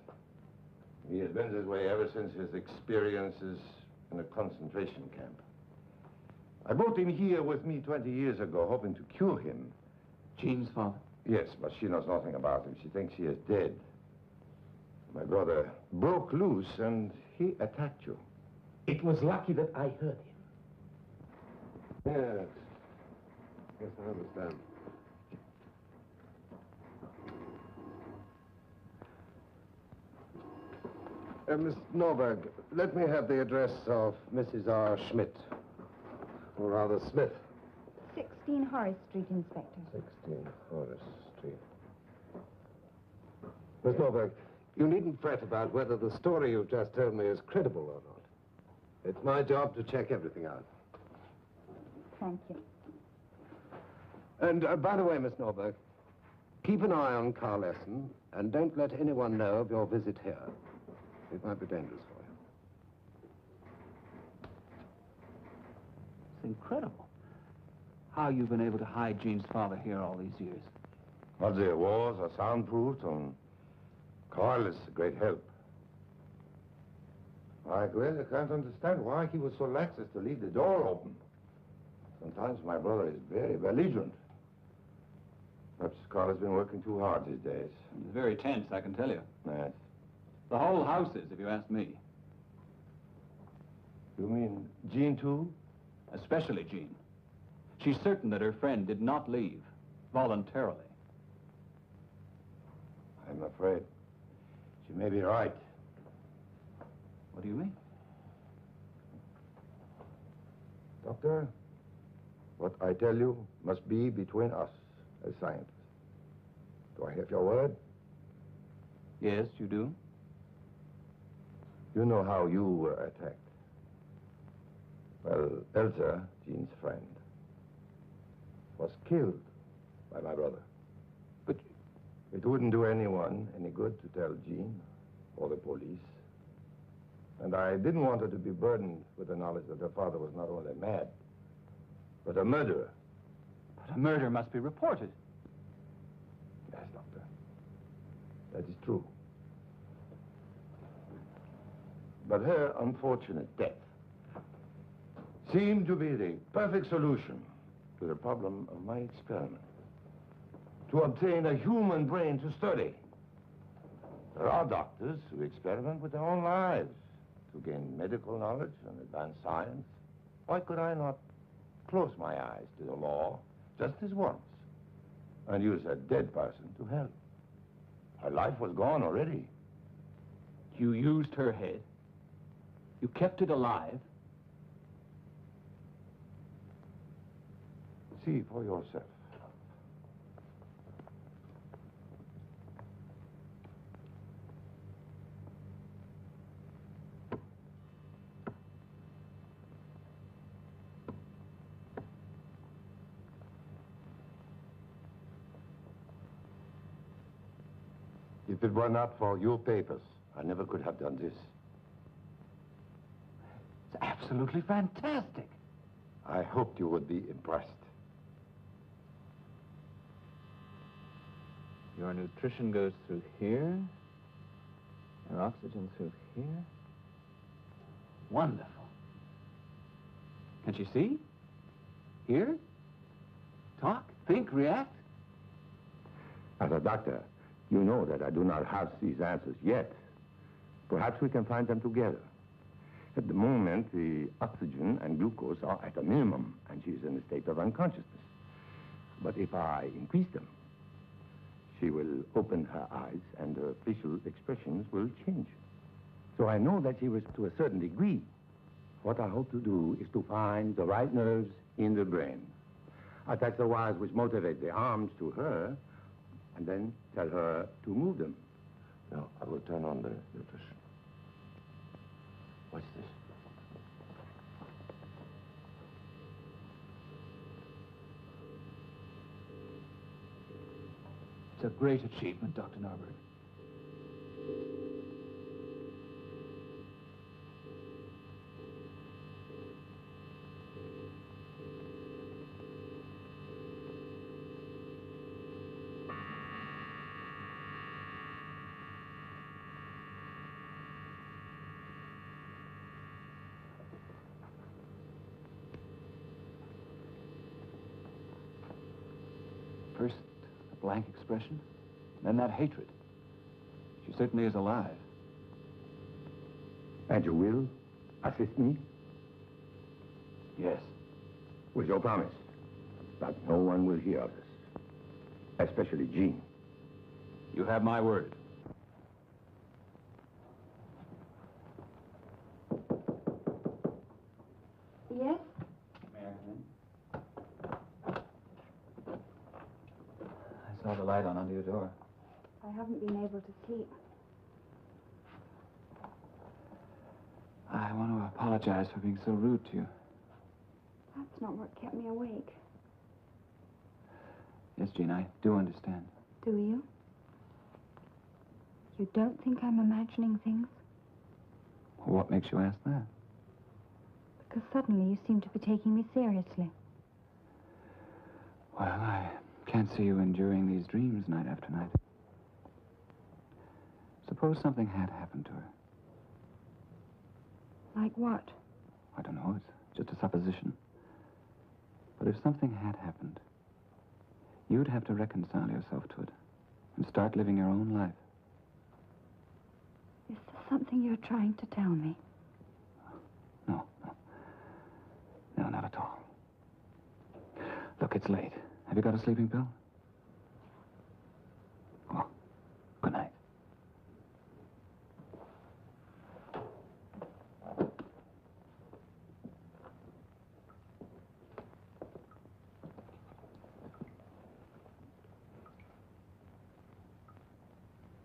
He has been this way ever since his experiences in a concentration camp. I brought him here with me 20 years ago, hoping to cure him. Jean's father? Yes, but she knows nothing about him. She thinks he is dead. My brother broke loose and he attacked you. It was lucky that I heard him. Yes. Yes, I understand. Miss Norberg, let me have the address of Mrs. R. Schmidt. Or rather, Smith. 16 Horace Street, Inspector. 16 Horace Street. Miss Norberg, you needn't fret about whether the story you've just told me is credible or not. It's my job to check everything out. Thank you. And by the way, Miss Norberg, keep an eye on Carl Essen and don't let anyone know of your visit here. It might be dangerous for you. It's incredible. How you've been able to hide Jean's father here all these years. Well, the walls are soundproofed, and Carl is a great help. I really can't understand why he was so lax as to leave the door open. Sometimes my brother is very belligerent. Perhaps Carl has been working too hard these days. He's very tense, I can tell you. Yes. The whole house is, if you ask me. You mean Jean, too? Especially Jean. She's certain that her friend did not leave voluntarily. I'm afraid she may be right. What do you mean? Doctor, what I tell you must be between us as scientists. Do I have your word? Yes, you do. You know how you were attacked. Well, Elsa, Jean's friend, was killed by my brother. But it wouldn't do anyone any good to tell Jean or the police. And I didn't want her to be burdened with the knowledge that her father was not only mad, but a murderer. But a murder must be reported. Yes, Doctor. That is true. But her unfortunate death seemed to be the perfect solution to the problem of my experiment. To obtain a human brain to study. There are doctors who experiment with their own lives to gain medical knowledge and advance science. Why could I not close my eyes to the law just this once and use a dead person to help? Her life was gone already. You used her head. You kept it alive. See for yourself. If it were not for your papers, I never could have done this. It's absolutely fantastic. I hoped you would be impressed. Your nutrition goes through here. Your oxygen through here. Wonderful. Can she see? Hear? Talk? Think? React? As a doctor, you know that I do not have these answers yet. Perhaps we can find them together. At the moment, the oxygen and glucose are at a minimum, and she is in a state of unconsciousness. But if I increase them, she will open her eyes and her facial expressions will change. So I know that she was to a certain degree. What I hope to do is to find the right nerves in the brain. Attach the wires which motivate the arms to her, and then tell her to move them. Now, I will turn on the nutrition. What's this? It's a great achievement, Dr. Norberg. blank expression. Then that hatred. She certainly is alive. And you will assist me? Yes. With your promise that no one will hear of this, especially Jean. You have my word. Yes? May I come in? I saw the light on under your door. I haven't been able to sleep. I want to apologize for being so rude to you. That's not what kept me awake. Yes, Jean, I do understand. Do you? You don't think I'm imagining things? Well, what makes you ask that? Because suddenly you seem to be taking me seriously. Well, I can't see you enduring these dreams night after night. Suppose something had happened to her. Like what? I don't know. It's just a supposition. But if something had happened, you'd have to reconcile yourself to it and start living your own life. Is there something you're trying to tell me? No, no. No, not at all. Look, it's late. Have you got a sleeping pill? Oh, good night.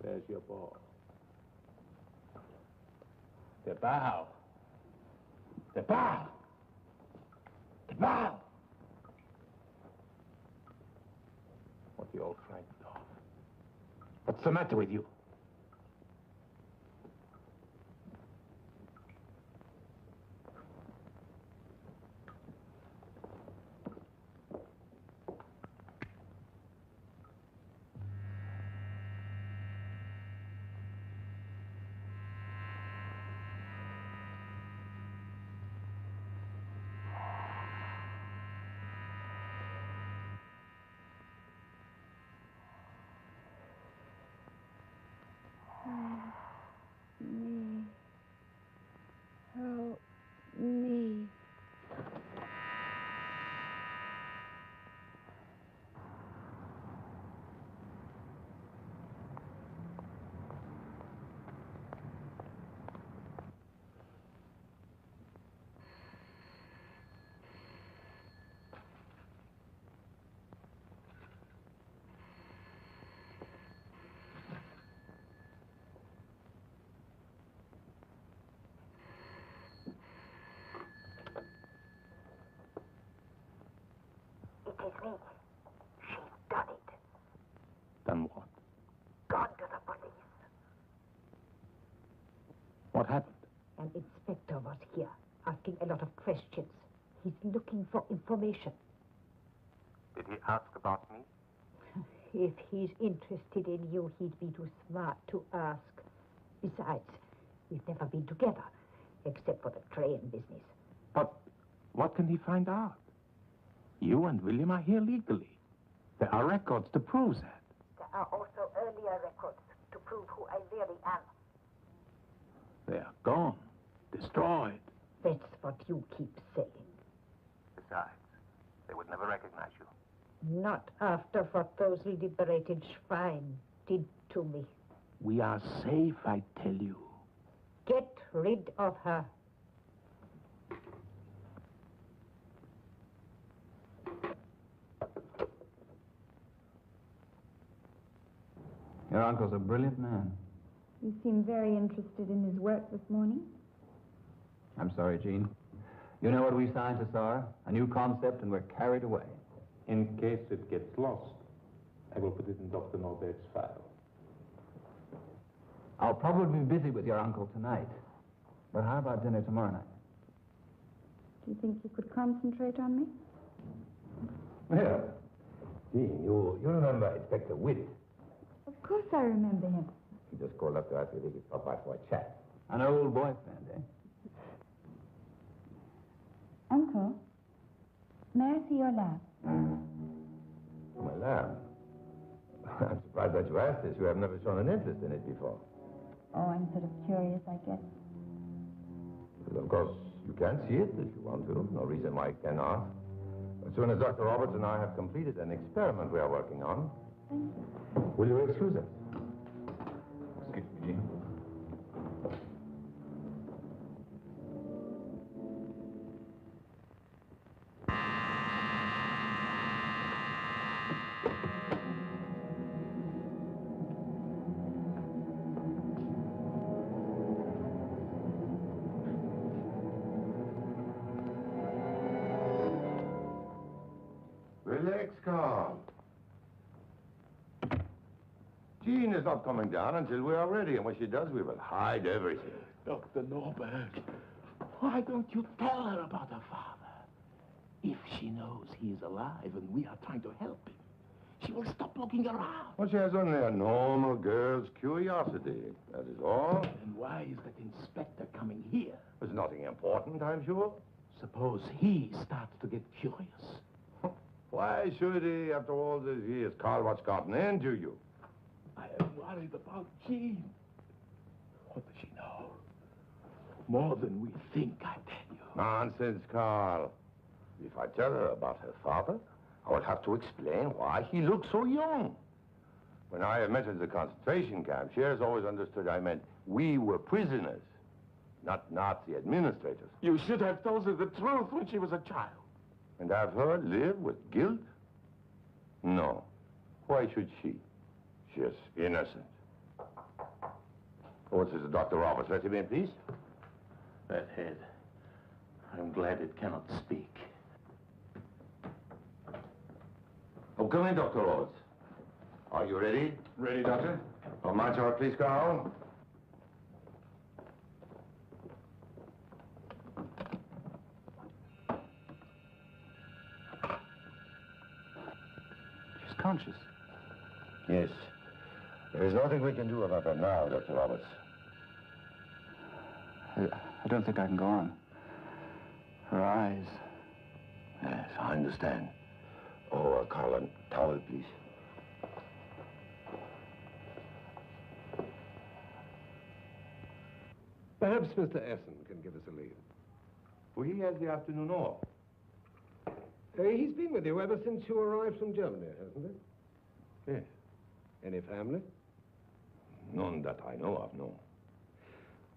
There's your ball. The bow. The bow. The bow. What are you all frightened of? What's the matter with you? Me. Help me. It is me. She's done it. Done what? Gone to the police. What happened? An inspector was here, asking a lot of questions. He's looking for information. Did he ask about me? If he's interested in you, he'd be too smart to ask. Besides, we've never been together, except for the train business. But what can he find out? You and William are here legally. There are records to prove that. There are also earlier records to prove who I really am. They are gone, destroyed. That's what you keep saying. Besides, they would never recognize you. Not after what those liberated Schwein did to me. We are safe, I tell you. Get rid of her. Your uncle's a brilliant man. You seem very interested in his work this morning. I'm sorry, Jean. You know what we scientists are? A new concept, and we're carried away. In case it gets lost, I will put it in Dr. Norbert's file. I'll probably be busy with your uncle tonight. But how about dinner tomorrow night? Do you think you could concentrate on me? Well, Dean, you remember Inspector Witt? Of course I remember him. He just called up to ask if he could stop by for a chat. An old boyfriend, eh? Uncle, may I see your lab? My lab? I'm surprised that you asked this. You have never shown an interest in it before. Oh, I'm sort of curious, I guess. Well, of course, you can see it if you want to. No reason why you cannot. As soon as Dr. Roberts and I have completed an experiment we are working on, Thank you. will you excuse us? Excuse me. Relax, Carl. Jean is not coming down until we are ready, and when she does, we will hide everything. Dr. Norberg, why don't you tell her about her father? If she knows he is alive and we are trying to help him, she will stop looking around. Well, she has only a normal girl's curiosity. That is all. And why is that inspector coming here? There's nothing important, I'm sure. Suppose he starts to get curious. Why should he, after all these years? Carl, what's gotten into you? I am worried about Jean. What does she know? More than we think, I tell you. Nonsense, Carl. If I tell her about her father, I will have to explain why he looks so young. When I met in the concentration camp, she has always understood I meant we were prisoners, not Nazi administrators. You should have told her the truth when she was a child. And have her live with guilt? No. Why should she? She is innocent. Oh, this is Dr. Roberts. Let him in, please. That head. I'm glad it cannot speak. Oh, come in, Dr. Roberts. Are you ready? Ready, Doctor? Oh, march out, please, Carl. She's conscious. Yes. There is nothing we can do about that now, Dr. Roberts. I don't think I can go on. Her eyes. Yes, I understand. Oh, Carl, a towel, please. Perhaps Mr. Essen can give us a lead. Well, he has the afternoon off. He's been with you ever since you arrived from Germany, hasn't he? Yes. Any family? None that I know of, no.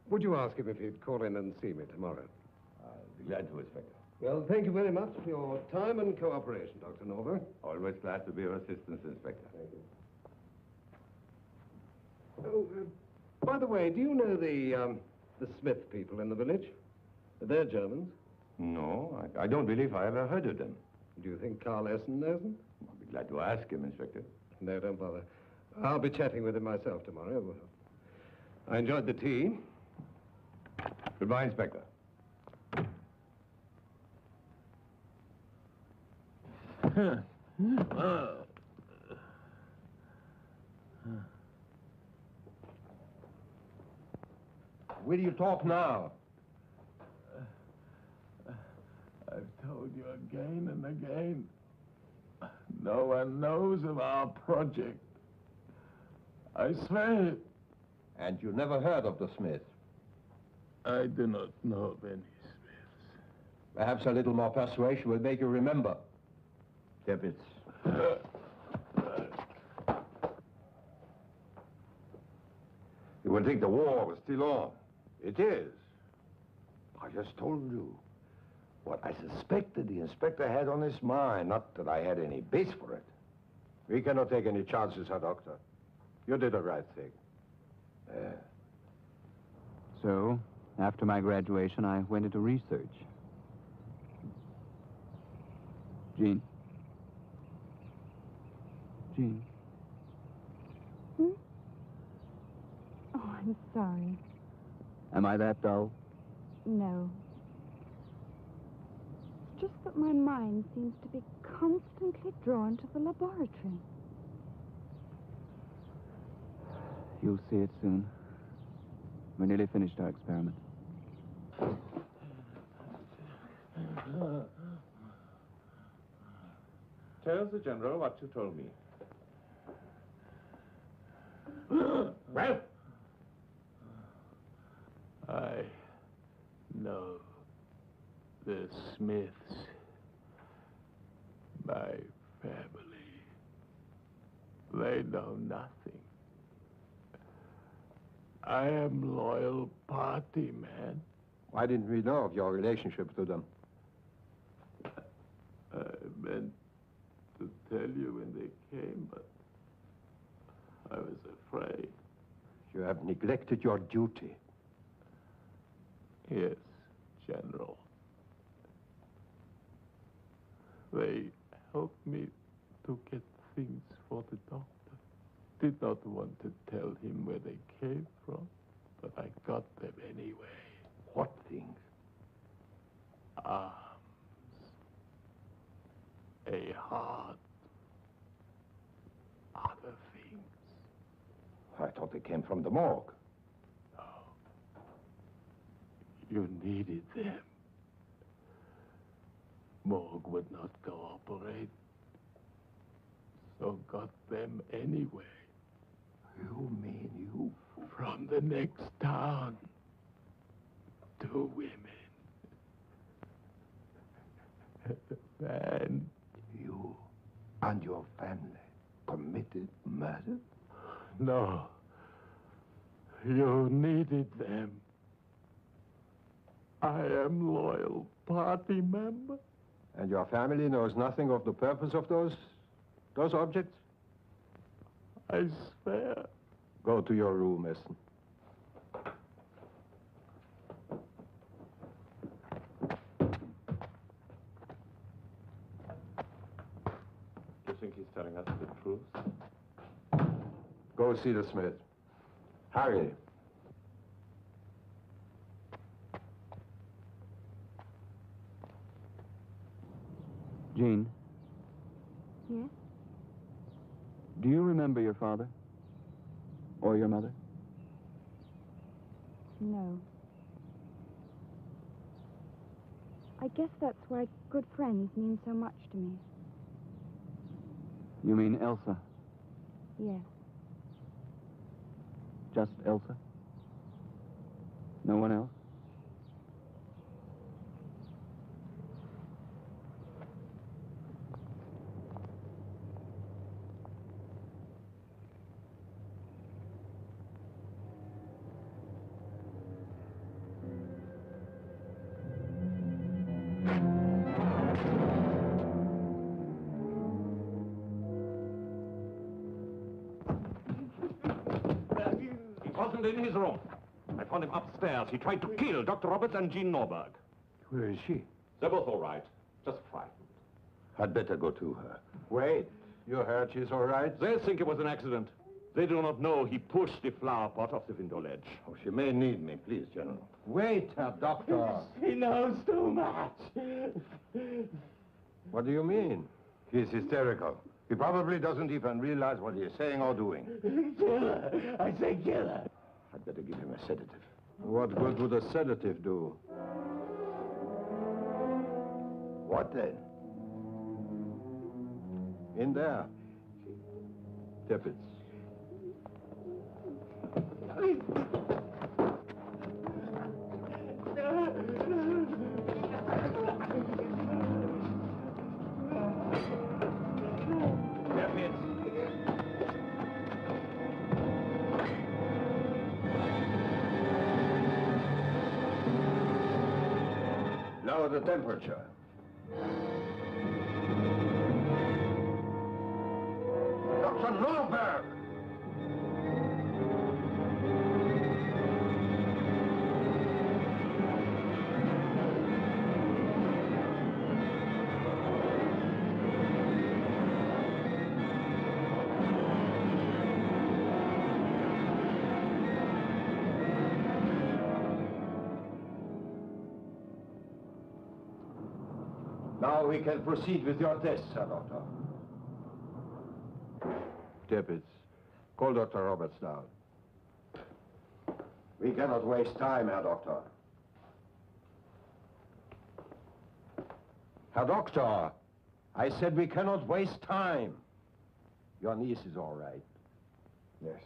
Would you ask him if he'd call in and see me tomorrow? I'll be glad to, Inspector. Well, thank you very much for your time and cooperation, Dr. Norberg. Always glad to be of assistance, Inspector. Thank you. Oh, by the way, do you know the Smith people in the village? They're Germans. No, I don't believe I ever heard of them. Do you think Carl Essen knows them? I'll be glad to ask him, Inspector. No, don't bother. I'll be chatting with him myself tomorrow. I enjoyed the tea. Goodbye, Inspector. Will you talk now? I've told you again and again. No one knows of our project. I swear it. And you never heard of the Smiths? I do not know of any Smiths. Perhaps a little more persuasion will make you remember. Tippets. You would think the war was still on. It is. I just told you what I suspected the inspector had on his mind, not that I had any base for it. We cannot take any chances, Herr Doctor. You did the right thing. So, after my graduation, I went into research. Jean? Jean? Hmm? Oh, I'm sorry. Am I that dull? No. It's just that my mind seems to be constantly drawn to the laboratory. You'll see it soon. We're nearly finished our experiment. Tell the General what you told me. Well? I know the Smiths, my family. They know nothing. I am loyal party man. Why didn't we know of your relationship to them? I meant to tell you when they came, but I was afraid. You have neglected your duty. Yes, General. They helped me to get things for the doctor. Did not want to tell him where they came from, but I got them anyway. What things? Arms. A heart. Other things. I thought they came from the morgue. No. You needed them. Morgue would not cooperate, so got them anyway. You mean you? From the next town. 2 women. And You and your family committed murder? no. You needed them. I am loyal party member. And your family knows nothing of the purpose of those objects? I swear. Go to your room, Essen. You think he's telling us the truth? Go see the Smith. Hurry. Jean, Yes? do you remember your father? Or your mother? No. I guess that's why good friends mean so much to me. You mean Elsa? Yes. Just Elsa? No one else? Wasn't in his room. I found him upstairs. He tried to kill Dr. Roberts and Jean Norberg. Where is she? They're both all right. Just frightened. I'd better go to her. Wait. You heard she's all right? They think it was an accident. They do not know he pushed the flower pot off the window ledge. Oh, she may need me. Please, General. Wait, Herr Doctor. He knows too much. What do you mean? He's hysterical. He probably doesn't even realize what he's saying or doing. Kill her. I say kill her. I'd better give him a sedative. What good would a sedative do? What then? In there. Tippets. Lower the temperature. Dr. Norberg! Now we can proceed with your tests, Herr Doctor. Tippets, call Dr. Roberts down. We cannot waste time, Herr Doctor. Herr Doctor, I said we cannot waste time. Your niece is all right. Yes.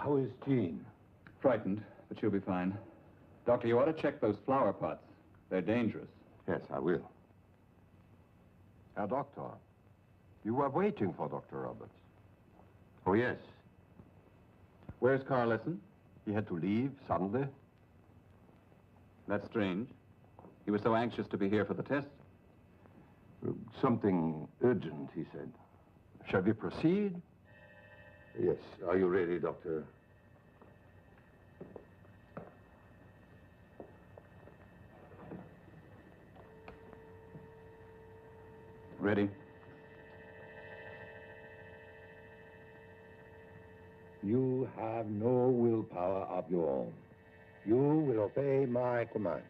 How is Jean? Frightened, but she'll be fine. Doctor, you ought to check those flower pots. They're dangerous. Yes, I will. Herr Doctor, you were waiting for Dr. Roberts. Oh, yes. Where's Carlson? He had to leave suddenly. That's strange. He was so anxious to be here for the test. Something urgent, he said. Shall we proceed? Yes. Are you ready, Doctor? Ready? You have no willpower of your own. You will obey my commands.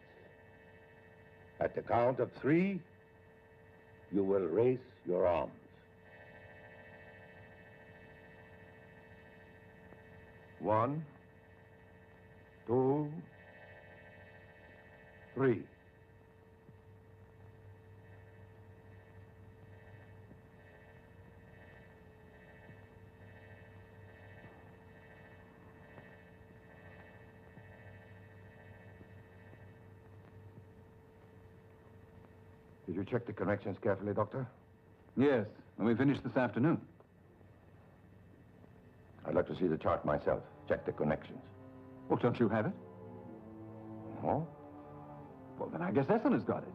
At the count of 3, you will raise your arms. 1, 2, 3. Did you check the connections carefully, Doctor? Yes, and we finished this afternoon. I'd like to see the chart myself. Check the connections. Well, don't you have it? No? Well, then I guess Essen has got it.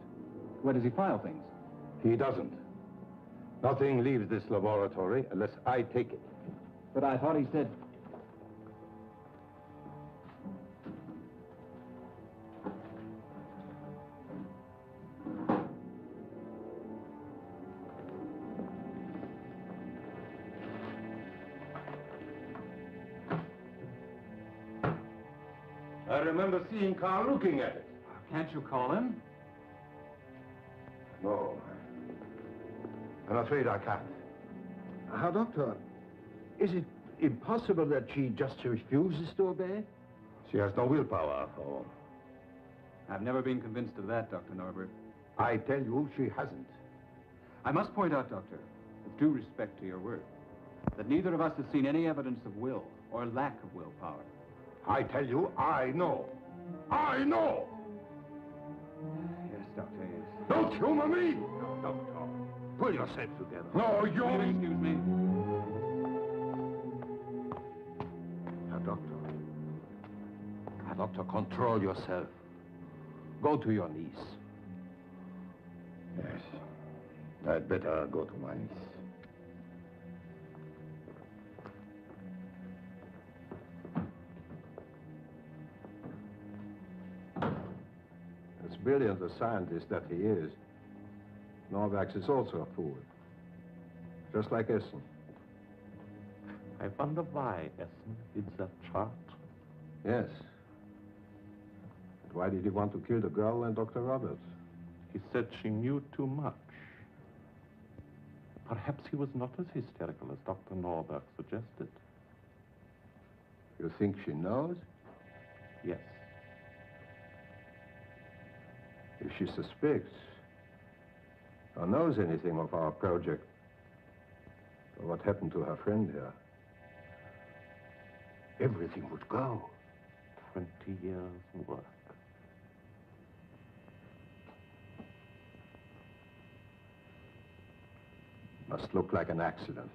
Where does he file things? He doesn't. Nothing leaves this laboratory unless I take it. But I thought he said... I remember seeing Carl looking at it. Can't you call him? No. I'm afraid I can't. Herr Doctor, is it impossible that she just refuses to obey? She has no willpower of her own. I've never been convinced of that, Dr. Norbert. I tell you, she hasn't. I must point out, Doctor, with due respect to your work, that neither of us has seen any evidence of will or lack of willpower. I tell you, I know. I know! Yes, Doctor, yes. Don't humor me! No, Doctor. Pull yourself together. No, you... Will you excuse me? Herr Doctor. Herr Doctor, control yourself. Go to your niece. Yes. I'd better go to my niece. As brilliant a scientist that he is, Norvax is also a fool. Just like Essen. I wonder why Essen did that chart. Yes. But why did he want to kill the girl and Dr. Roberts? He said she knew too much. Perhaps he was not as hysterical as Dr. Norberg suggested. You think she knows? Yes. If she suspects or knows anything of our project, or what happened to her friend here, everything would go. 20 years' work. Must look like an accident.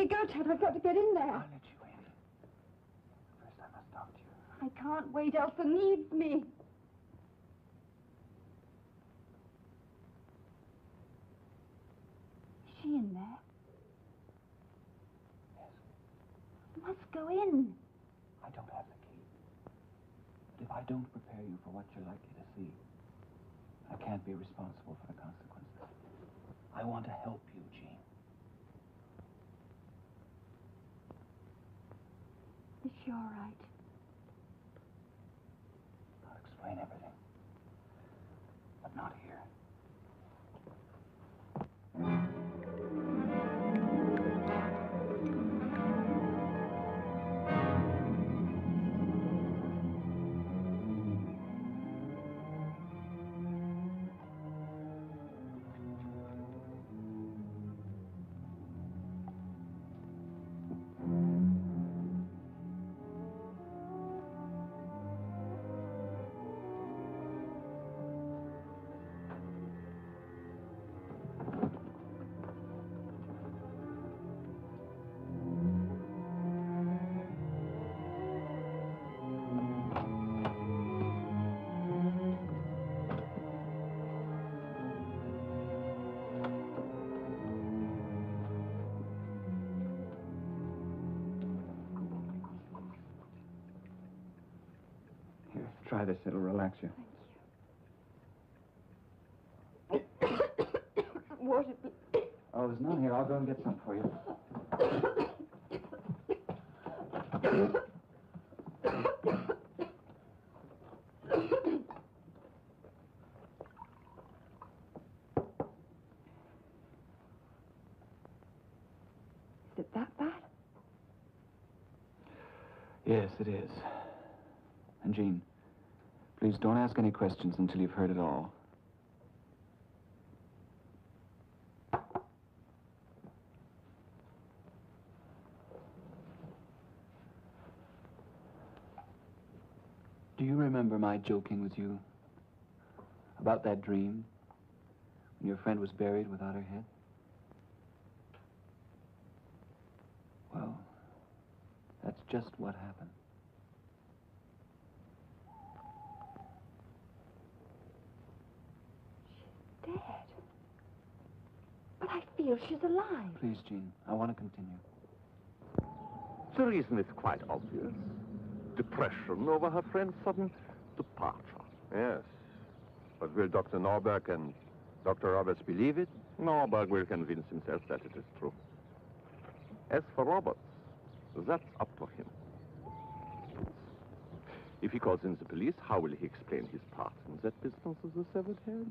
me go, Ted. I've got to get in there. I'll let you in. First, I must talk to you. I can't wait. Elsa needs me. Is she in there? Yes. I must go in. I don't have the key. But if I don't prepare you for what you're likely to see, I can't be responsible for the consequences. I want to help you, Jean. Is she all right? I'll explain everything. But not here. Here, try this. It'll relax you. Water, please. Oh, there's none here. I'll go and get some for you. Is it that bad? Yes, it is. And Jean, please don't ask any questions until you've heard it all. Do you remember my joking with you about that dream when your friend was buried without her head? Well, that's just what happened. Dead. But I feel she's alive. Please, Jean, I want to continue. The reason is quite obvious. Depression over her friend's sudden departure. Yes. But will Dr. Norberg and Dr. Roberts believe it? Norberg will convince himself that it is true. As for Roberts, that's up to him. If he calls in the police, how will he explain his part in that business of the severed head?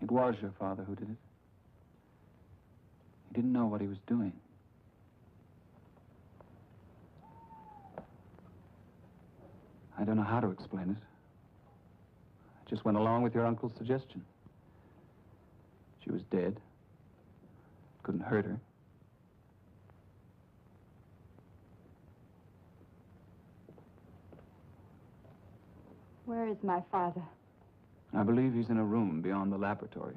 It was your father who did it. He didn't know what he was doing. I don't know how to explain it. I just went along with your uncle's suggestion. She was dead. Couldn't hurt her. Where is my father? I believe he's in a room beyond the laboratory.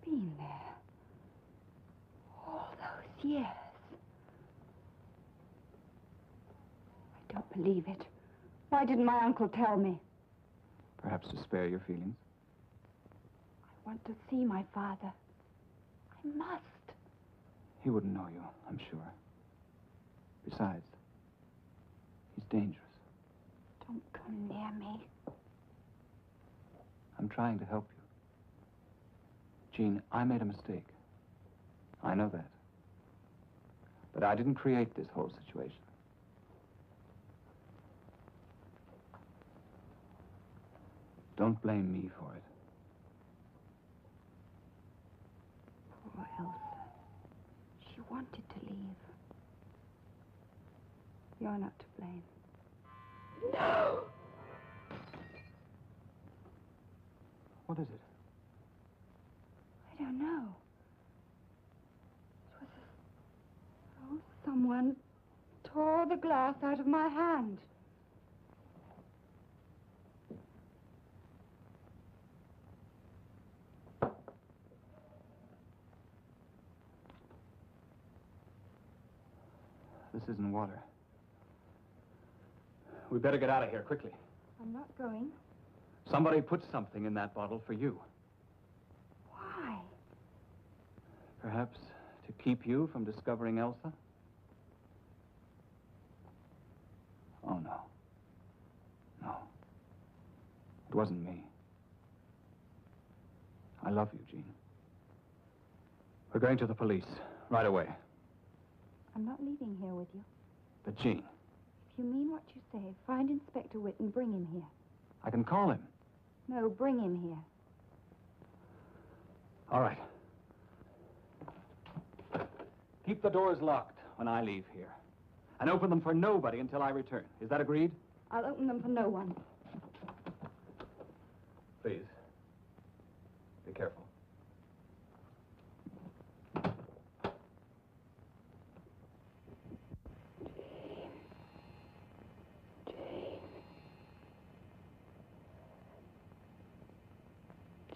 He's been there. All those years. I don't believe it. Why didn't my uncle tell me? Perhaps to spare your feelings. I want to see my father. I must. He wouldn't know you, I'm sure. Besides, he's dangerous. Don't come near me. I'm trying to help you. Jean, I made a mistake. I know that. But I didn't create this whole situation. Don't blame me for it. Poor Elsa. She wanted to leave. You're not to blame. No! What is it? I don't know. It was as though someone tore the glass out of my hand. This isn't water. We better get out of here quickly. I'm not going. Somebody put something in that bottle for you. Why? Perhaps to keep you from discovering Elsa? Oh, no. No. It wasn't me. I love you, Jean. We're going to the police right away. I'm not leaving here with you. But, Jean, If you mean what you say, find Inspector Witt and bring him here. I can call him. No, bring him here. All right. Keep the doors locked when I leave here. And open them for nobody until I return. Is that agreed? I'll open them for no one. Please. Be careful.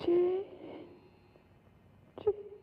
Jane. Jane.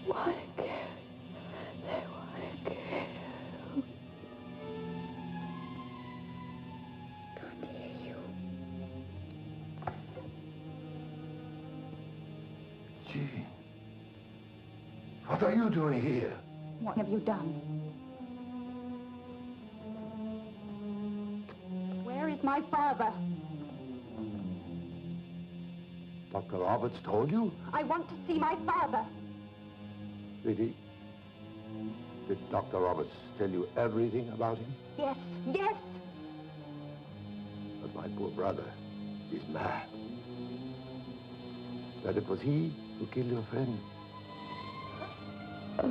Why can't they want to kill? Can't hear you. Gee, what are you doing here? What have you done? Where is with my father. Dr. Roberts told you? I want to see my father. Really? Did Dr. Roberts tell you everything about him? Yes, yes. But my poor brother is mad. That it was he who killed your friend. It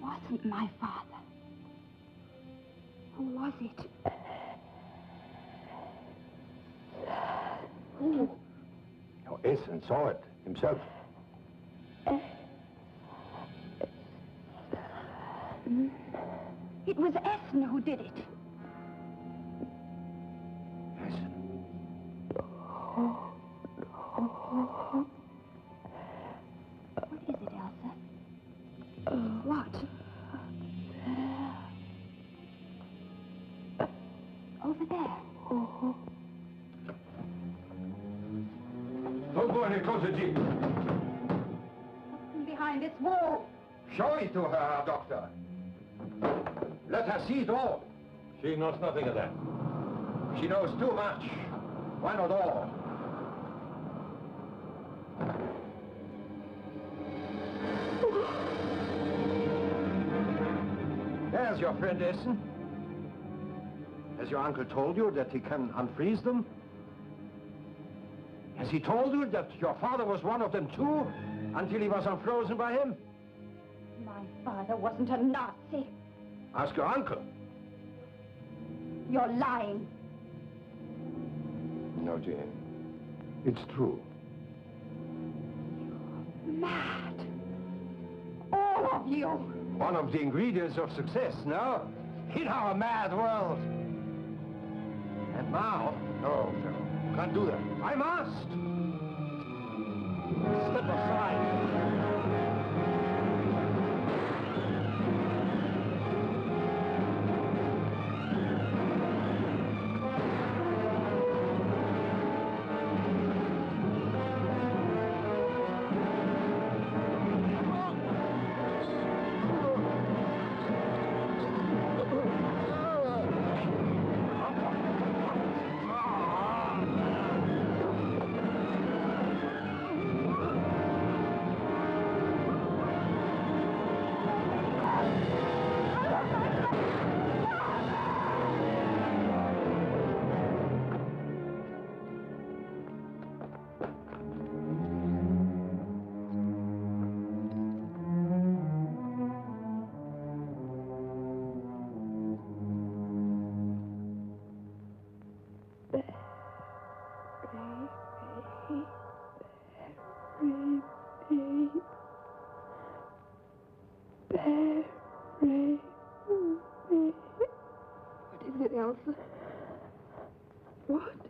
wasn't my father. Who was it? Who? Your Essen saw it himself. It was Essen who did it. Essen. What is it, Elsa? What? Over there. Don't go any closer, Jeep. Behind this wall. Show it to her, Doctor. Let her see it all. She knows nothing of that. She knows too much. Why not all? There's your friend Essen. Has your uncle told you that he can unfreeze them? Has he told you that your father was one of them too, until he was unfrozen by him? My father wasn't a Nazi. Ask your uncle. You're lying. No, Jane. It's true. Mad. All of you. One of the ingredients of success, no? In our mad world. And now... No, General. Can't do that. I must! Step aside. What is it, Elsa? What?